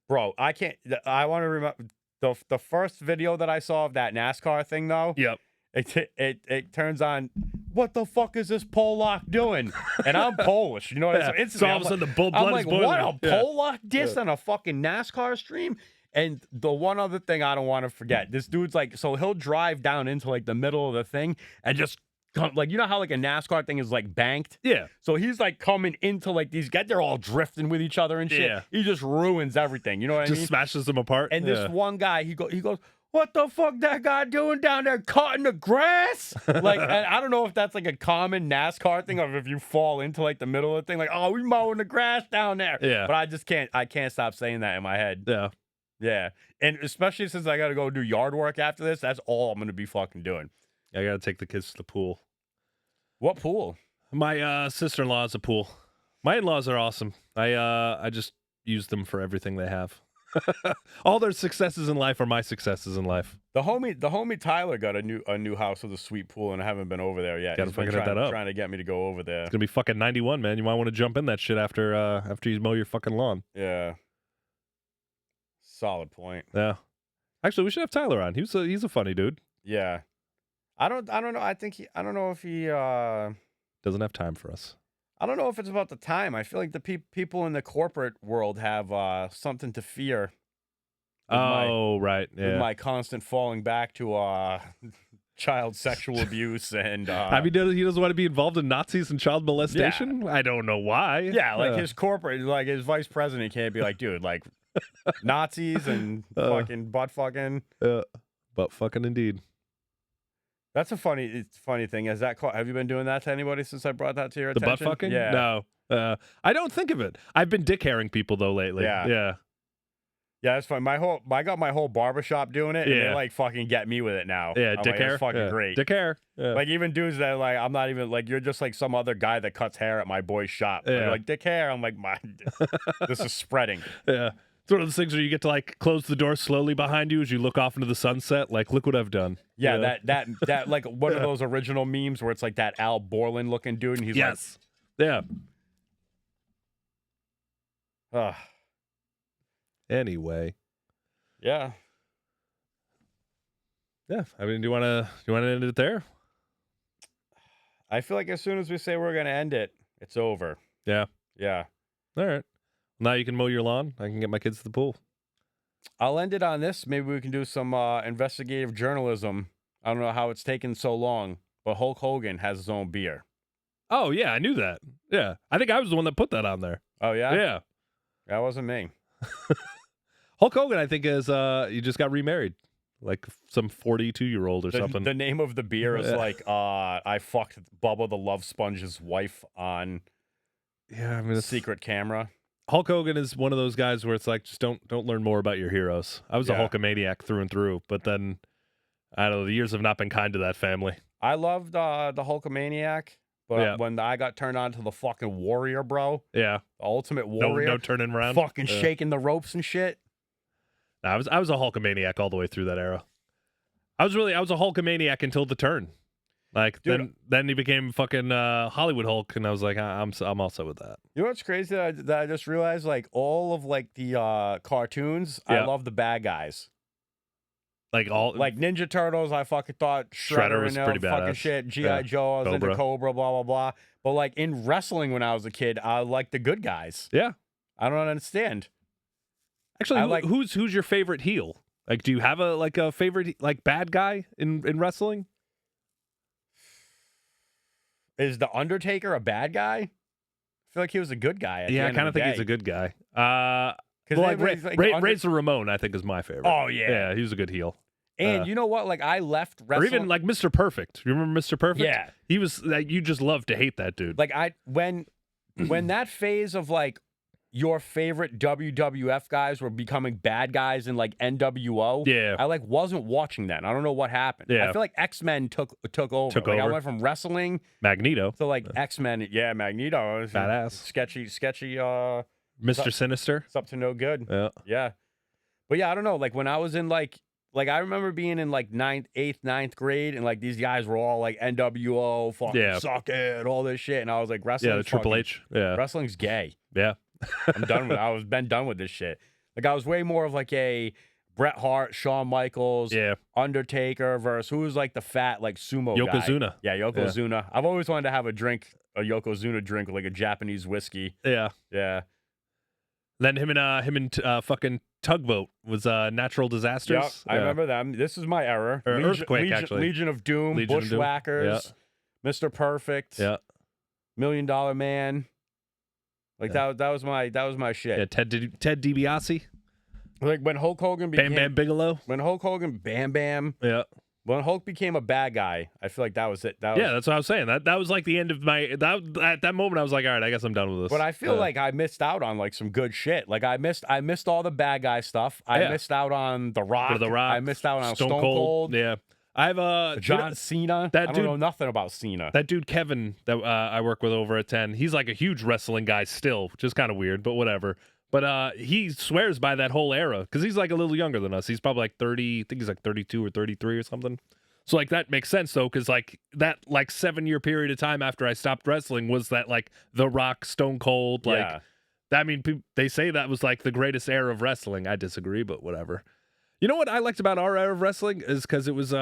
Bro, I can't. I want to remember the first video that I saw of that NASCAR thing, though. Yep. It turns on. What the fuck is this Polak doing? And I'm Polish, you know. Yeah. So all of a sudden the blood I'm is like, boiling. what a Yeah. Polak diss on a fucking NASCAR stream. And the one other thing I don't want to forget, this dude's like, so he'll drive down into like the middle of the thing and just come, like, you know how like a NASCAR thing is like banked? Yeah. So he's like coming into like these guys, they're all drifting with each other and shit. Yeah. He just ruins everything. You know what I Just mean? smashes them apart. And this one guy, he goes, what the fuck that guy doing down there cutting the grass? Like, and I don't know if that's like a common NASCAR thing or if you fall into like the middle of the thing, like, oh, we mowing the grass down there. Yeah. But I can't stop saying that in my head. Yeah. Yeah. And especially since I got to go do yard work after this, that's all I'm going to be fucking doing. I got to take the kids to the pool. What pool? My sister-in-law has a pool. My in-laws are awesome. I just use them for everything they have. All their successes in life are my successes in life. The homie Tyler got a new house with a sweet pool, and I haven't been over there yet. Gotta He's been fucking hit that up. trying to get me to go over there. It's gonna be fucking 91, man. You might want to jump in that shit after you mow your fucking lawn. Yeah. Solid point. Yeah. Actually, we should have Tyler on. He's a funny dude. Yeah. I don't know. I don't know if he Doesn't have time for us. I don't know if it's about the time. I feel like the people in the corporate world have something to fear. Right. With Yeah. my constant falling back to child sexual abuse and I mean, he doesn't want to be involved in Nazis and child molestation. I don't know why. yeah, like his corporate, like his vice president can't be like, dude, like Nazis and fucking butt fucking. But fucking indeed. That's a funny thing. Have you been doing that to anybody since I brought that to your The attention? butt fucking? Yeah. No. I don't think of it. I've been dick hairing people though lately. Yeah. Yeah. Yeah, that's fun. I got my whole barbershop doing it, and they Yeah. like fucking get me with it now. Yeah. I'm Dick like, hair. it's fucking Yeah. great. Dick hair. Yeah. Like even dudes that like I'm not even like you're just like some other guy that cuts hair at my boy's shop. Yeah. They're like dick hair. I'm like this is spreading. Yeah. It's one of those things where you get to like close the door slowly behind you as you look off into the sunset. Like, look what I've done. Yeah, that like one of those original memes where it's like that Al Borland looking dude, and he's yes. Yeah. like, Anyway. yeah. Yeah. I mean, do you want to end it there? I feel like as soon as we say we're gonna end it, it's over. Yeah. Yeah. All right. Now you can mow your lawn. I can get my kids to the pool. I'll end it on this. Maybe we can do some investigative journalism. I don't know how it's taken so long, but Hulk Hogan has his own beer. Oh, yeah. I knew that. Yeah. I think I was the one that put that on there. Oh yeah? Yeah. That wasn't me. Hulk Hogan, I think, is he just got remarried. Like some 42-year-old or something. The name of the beer is like I fucked Bubba the Love Sponge's wife on Yeah, I mean, it's secret camera. Hulk Hogan is one of those guys where it's like, just don't learn more about your heroes. I was a Yeah. Hulkamaniac through and through, but then I don't know, the years have not been kind to that family. I loved the Hulkamaniac, but Yeah. when I got turned on to the fucking Warrior, bro, Yeah, the Ultimate no Warrior, turning around. fucking Yeah. shaking the ropes and shit. I was a Hulkamaniac all the way through that era. I was a Hulkamaniac until the turn. Like Dude, then he became fucking Hollywood Hulk, and I was like, I'm also with that. you know what's crazy that I just realized? Like all of like the cartoons, I Yeah. love the bad guys. Like all Like Ninja Turtles, I fucking thought Shredder was and pretty fucking badass. shit. G.I. Yeah. Joe, I was into Cobra. Cobra, blah blah blah. But like in wrestling when I was a kid, I liked the good guys. Yeah. I don't understand. Actually, I like- who's your favorite heel? Like, do you have a favorite like bad guy in wrestling? Is the Undertaker a bad guy? I feel like he was a good guy. Yeah, I kind of think he's a good guy. 'Cause Well, like everybody's like, Razor Ramon, I think is my favorite. Oh yeah. Yeah, he was a good heel. And you know what? Like I left Or wrestling. even like Mr. Perfect. You remember Mr. Perfect? Yeah. He was like, you just love to hate that dude. Like when that phase of like your favorite WWF guys were becoming bad guys in like NWO. Yeah. I like wasn't watching that. I don't know what happened. Yeah. I feel like X-Men took over. Took like I over. went from wrestling Magneto. to like X-Men. Yeah, Magneto. Badass. Sketchy, Mr. Sinister. it's up to no good. Yeah. Yeah. But yeah, I don't know. Like when I was in like I remember being in like 9th grade and like these guys were all like NWO, fucking Yeah. suck it, all this shit. And I was like, wrestling. Yeah, the Triple H. Yeah. Wrestling's gay. Yeah. I'm done with it. I was been done with this shit. Like I was way more of like a Bret Hart, Shawn Michaels, Yeah. Undertaker versus who was like the fat like sumo guy. Yokozuna. Yeah, Yokozuna. I've always wanted to have a Yokozuna drink with like a Japanese whiskey. Yeah. Yeah. Then him and fucking Tugboat was Natural Disasters. Yep, I remember them. This is my era. Or Earthquake, actually. Legion of Doom, Legion of Doom. Bushwhackers, Mr. Perfect, Yeah. $1 Million Man. Like that was my shit. Yeah. Ted DiBiase. Like when Hulk Hogan became Bam Bam Bigelow. when Hulk Hogan Bam Bam Yeah. when Hulk became a bad guy, I feel like that was it. That was, Yeah, that's what I was saying. That was like the end of my at that moment I was like, all right, I guess I'm done with this. But I feel like I missed out on like some good shit. Like I missed all the bad guy stuff. I Yeah. missed out on The Rock. The Rock. I missed out on Stone Cold. Yeah. I have John Cena. that I don't dude- know nothing about Cena. that dude Kevin that I work with over at 10. He's like a huge wrestling guy still, which is kind of weird, but whatever. But he swears by that whole era because he's like a little younger than us. He's probably like 30. I think he's like 32 or 33 or something. So like that makes sense though, because like that like 7-year period of time after I stopped wrestling was that like The Rock, Stone Cold, like Yeah. I mean they say that was like the greatest era of wrestling. I disagree, but whatever. You know what I liked about our era of wrestling is because it was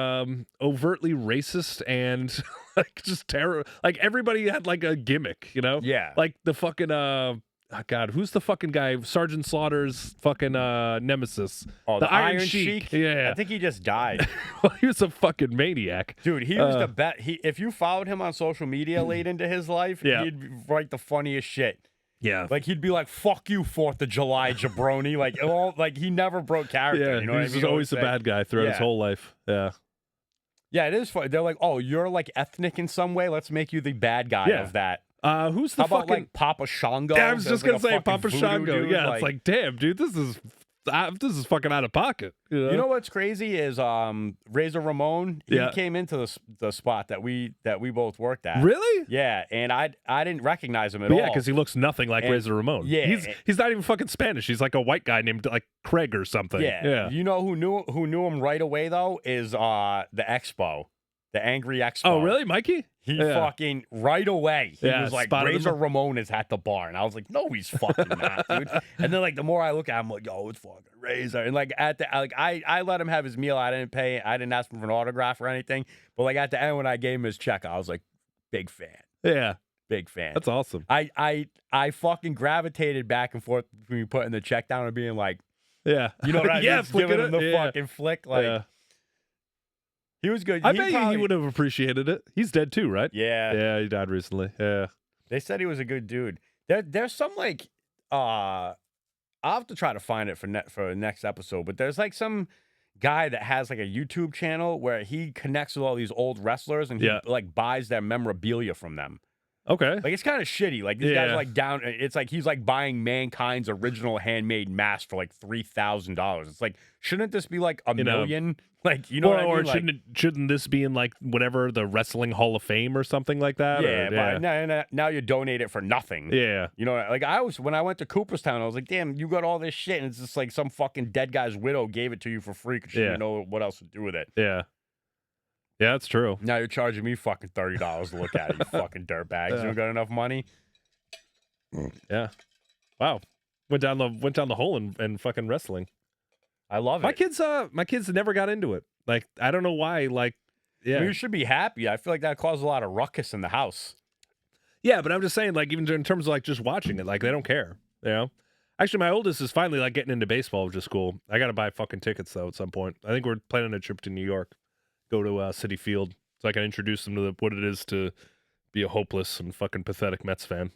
overtly racist and like just terror. Like everybody had like a gimmick, you know? Yeah. Like the fucking oh God, who's the fucking guy? Sergeant Slaughter's fucking nemesis. Oh, the Iron Sheik. Sheik. Yeah. I think he just died. Well, he was a fucking maniac. Dude, he was the best. If you followed him on social media late into his life, Yeah. he'd write the funniest shit. Yeah. Like he'd be like, "Fuck you, 4th of July, jabroni." Like he never broke character. Yeah, you know he what I was mean? just always the bad guy throughout his Yeah. whole life. Yeah. Yeah, it is funny. They're like, "Oh, you're like ethnic in some way. Let's make you the bad guy Yeah. of that." Who's the How about fucking like Papa Shango? Yeah, I was There's, just like, gonna a say fucking Papa voodoo Shango. dude, Yeah, it's like, damn, dude, this is fucking out of pocket. You you know what's crazy is Razor Ramon. He Yeah. came into the spot that we both worked at. Really? Yeah, and I didn't recognize him at But all. yeah, because he looks nothing like And- Razor Ramon. yeah. he's not even fucking Spanish. He's like a white guy named like Craig or something. Yeah. You know who knew him right away though is the Expo. The Angry Expo. Oh, really, Mikey? He Yeah. fucking right away. He Yeah, was like, spotted him. Razor Ramon is at the bar. And I was like, no, he's fucking not, dude. And then like the more I look at him, I'm like, yo, it's fucking Razor. And like I let him have his meal. I didn't pay. I didn't ask him for an autograph or anything. But like at the end when I gave him his check, I was like, big fan. Yeah, Big fan. that's awesome. I fucking gravitated back and forth between putting the check down and being like, Yeah, you know what I mean? yeah, Just giving flicking him the it. Yeah. fucking flick. Like Yeah. he was good. I bet you he would have appreciated it. He's dead too, right? Yeah. Yeah, he died recently. Yeah. They said he was a good dude. There's some like I'll have to try to find it for the next episode, but there's like some guy that has like a YouTube channel where he connects with all these old wrestlers and he Yeah. like buys their memorabilia from them. Okay. Like, it's kind of shitty. Like, these guys Yeah. are like down. It's like he's like buying Mankind's original handmade mask for like $3,000. It's like, shouldn't this be like a You know, million? Like, you know Well, what I mean? or Like, shouldn't this be in like whatever the Wrestling Hall of Fame or something like that? yeah, Or, but now you donate it for nothing. yeah. You know, like when I went to Cooperstown, I was like, damn, you got all this shit, and it's just like some fucking dead guy's widow gave it to you for free because she Yeah. didn't know what else to do with it. Yeah. Yeah, that's true. Now you're charging me fucking $30 to look at it, you fucking dirtbags. You Yeah. don't got enough money? Yeah. Wow. Went down the hole in fucking wrestling. I love My it. kids never got into it. Like, I don't know why. Like, I yeah. mean, you should be happy. I feel like that caused a lot of ruckus in the house. Yeah, but I'm just saying, like, even in terms of like just watching it, like they don't care. You know? Actually, my oldest is finally like getting into baseball, which is cool. I gotta buy fucking tickets though at some point. I think we're planning a trip to New York. Go to Citi Field so I can introduce them to what it is to be a hopeless and fucking pathetic Mets fan.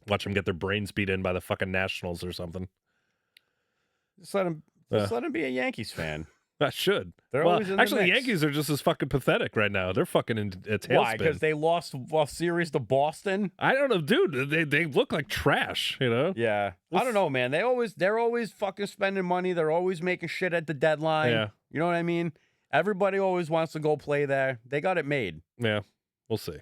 Watch them get their brains beat in by the fucking Nationals or something. Just let him be a Yankees fan. I should. They're well, always in the actually, the mix. Yankees are just as fucking pathetic right now. They're fucking in a tailspin. Why? Because they lost a series to Boston? I don't know, dude. They look like trash. You know? Yeah. I don't know, man. They're always fucking spending money. They're always making shit at the deadline. Yeah. You know what I mean? Everybody always wants to go play there. They got it made. Yeah. We'll see.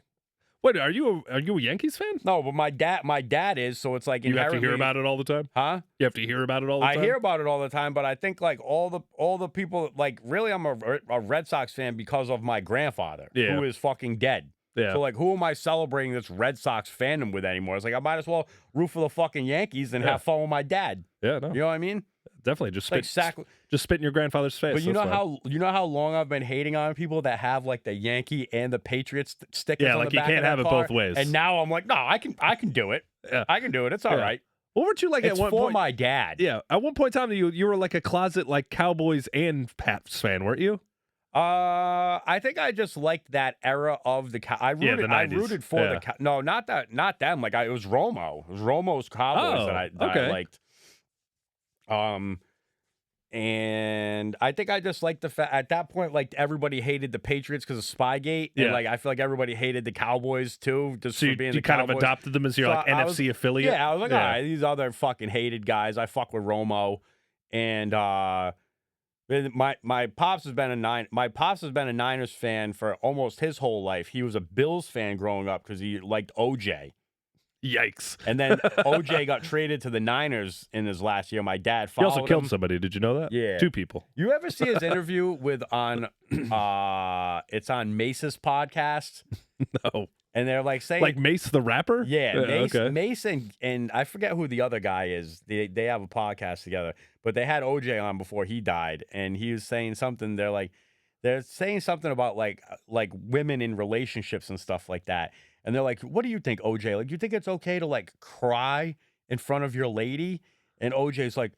Wait, are you a Yankees fan? No, but my dad is, so it's like You have to hear inherently- about it all the time. Huh? You have to hear about it all the time. I hear about it all the time, but I think like all the people, like, really, I'm a Red Sox fan because of my grandfather, Yeah. who is fucking dead. Yeah. So like, who am I celebrating this Red Sox fandom with anymore? It's like I might as well root for the fucking Yankees and Yeah. have fun with my dad. Yeah. No. You know what I mean? Definitely. Just Like spit. Just spit in your grandfather's face. But you know That's fine. how long I've been hating on people that have like the Yankee and the Patriots stickers. Yeah, on like the you back can't of their have it car, both ways. And now I'm like, no, I can do it. Yeah. I can do it. It's all Yeah. right. What weren't you like It's at one for point? my dad. Yeah. At one point in time, you were like a closet like Cowboys and Pats fan, weren't you? I think I just liked that era of the I Yeah, rooted, the I 90s. rooted for Yeah. no, not them. Like it was Romo. It was Romo's Cowboys Oh, that I okay. liked. And I think I just liked the fact at that point, like everybody hated the Patriots because of Spygate. And Yeah. like I feel like everybody hated the Cowboys too, just So for you, being you the kind Cowboys. of adopted them as your So like I NFC was- affiliate. Yeah, I was like, all right, these other fucking hated guys. I fuck with Romo. And my pops has been a Niners fan for almost his whole life. He was a Bills fan growing up because he liked OJ. Yikes. And then OJ got traded to the Niners in his last year. My dad He followed also killed him. somebody. Did you know that? Yeah. 2 people. You ever see his interview with on it's on Mace's podcast? No. And they're like saying Like Mace the rapper? yeah, Mace, Okay. Mace and I forget who the other guy is. They have a podcast together, but they had OJ on before he died, and he was saying something. They're saying something about like women in relationships and stuff like that. And they're like, "What do you think, OJ? Like, you think it's okay to like cry in front of your lady?" And OJ's like,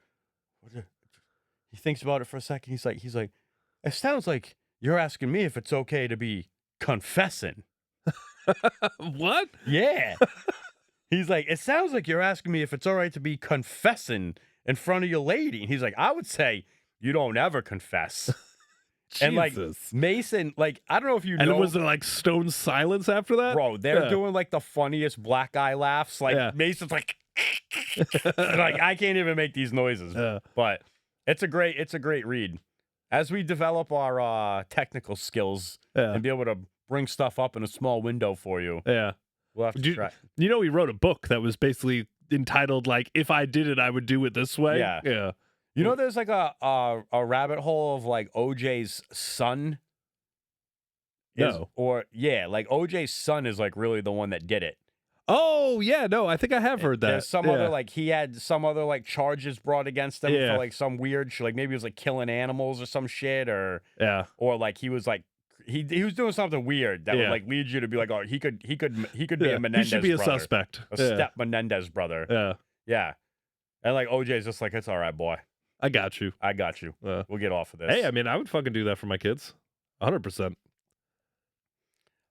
he thinks about it for a second. He's like, it sounds like you're asking me if it's okay to be confessing. What? Yeah. He's like, it sounds like you're asking me if it's all right to be confessing in front of your lady. And he's like, I would say you don't ever confess. And like Jesus. Mason, like, I don't know if you And know. was there like stone silence after that? Bro, they're Yeah. doing like the funniest black guy laughs. Like Yeah. Mason's like, like I can't even make these noises. Yeah. But it's a great read. As we develop our technical skills Yeah. and be able to bring stuff up in a small window for you, Yeah. we'll have to Do- try. You know, he wrote a book that was basically entitled like "If I Did It, I Would Do It This Way." Yeah. Yeah. You know, there's like a rabbit hole of like OJ's son. No. Like OJ's son is like really the one that did it. Oh yeah, no, I think I have heard that. There's some Yeah. other like he had some other like charges brought against him Yeah. for like some weird shit. Like maybe it was like killing animals or some shit, or Yeah. like he was like he was doing something weird that would Yeah. like lead you to be like, oh, he could be Yeah. a Menendez He should be a brother, suspect. a Yeah. step Menendez brother. Yeah. Yeah, and like OJ's just like, it's all right, boy, I got you. I got you. We'll get off of this. Hey, I mean, I would fucking do that for my kids. 100%.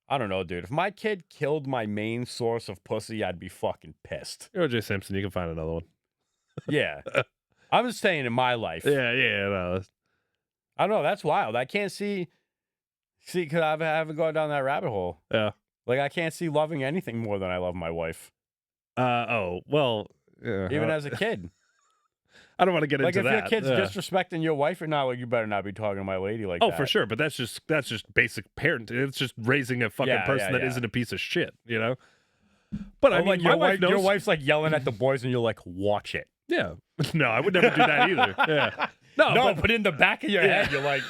I don't know, dude. If my kid killed my main source of pussy, I'd be fucking pissed. You're O.J. Simpson. You can find another one. Yeah. I'm just saying in my life. Yeah. No, that's- I don't know. That's wild. I can't see, because I haven't gone down that rabbit hole. yeah. Like, I can't see loving anything more than I love my wife, Oh well. even as a kid. I don't want to get Like, into if that. your kid's disrespecting your wife or not, like, you better not be talking to my lady like that. For sure, but that's just basic parenting. It's just raising a fucking person that isn't a piece of shit, you know. But I mean, like my wife knows. your wife's like yelling at the boys, and you're like, watch it. Yeah, no, I would never do that either. Yeah, No, but in the back of your head, you're like,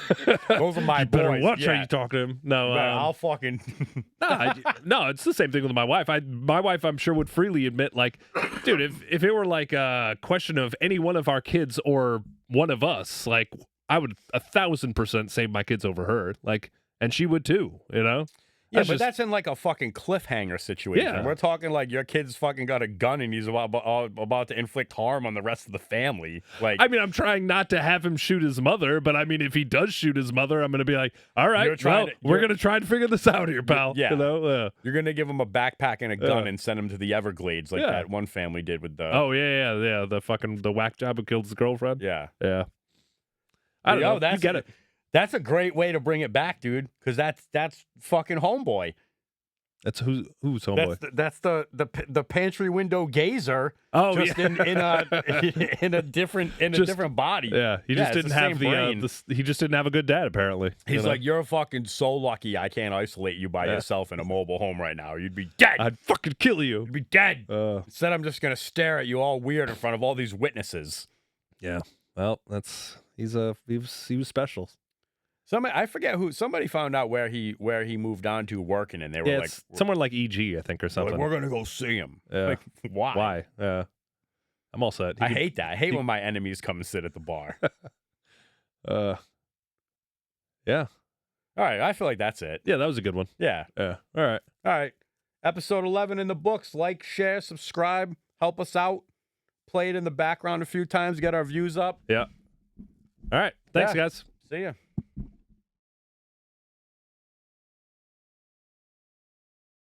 those are my you boys. better watch how Yeah. you talk to him. No, I'll fucking. no, it's the same thing with my wife. My wife, I'm sure, would freely admit, like, dude, if it were like a question of any one of our kids or one of us, like, I would 1,000% save my kids over her, like, and she would too, you know. Yeah, but that's in like a fucking cliffhanger situation. Yeah. We're talking like your kid's fucking got a gun and he's about to inflict harm on the rest of the family. Like, I mean, I'm trying not to have him shoot his mother, but I mean, if he does shoot his mother, I'm going to be like, all right, we're going to try and figure this out here, pal. Yeah. You know? You're going to give him a backpack and a gun and send him to the Everglades like that one family did with the... Oh, yeah. The whack job who killed his girlfriend. Yeah. Yeah. I don't know. You get it. That's a great way to bring it back, dude, because that's fucking Homeboy. That's who's Homeboy? That's the pantry window gazer. Oh, just yeah. in a different body. Yeah, he just didn't have he just didn't have a good dad apparently. He's like, you're fucking so lucky I can't isolate you by yourself in a mobile home right now. You'd be dead. I'd fucking kill you. You'd be dead. Instead, I'm just gonna stare at you all weird in front of all these witnesses. Yeah. Well, he was special. I forget who. Somebody found out where he moved on to working, and they were like somewhere like EG, I think, or something. Like, we're gonna go see him. Yeah. Like, why? Why? Yeah. I'm all set. I hate that. I hate when my enemies come and sit at the bar. Yeah. All right. I feel like that's it. Yeah, that was a good one. Yeah. Yeah. All right. Episode 11 in the books. Like, share, subscribe. Help us out. Play it in the background a few times. Get our views up. Yeah. All right. Thanks, guys. See ya.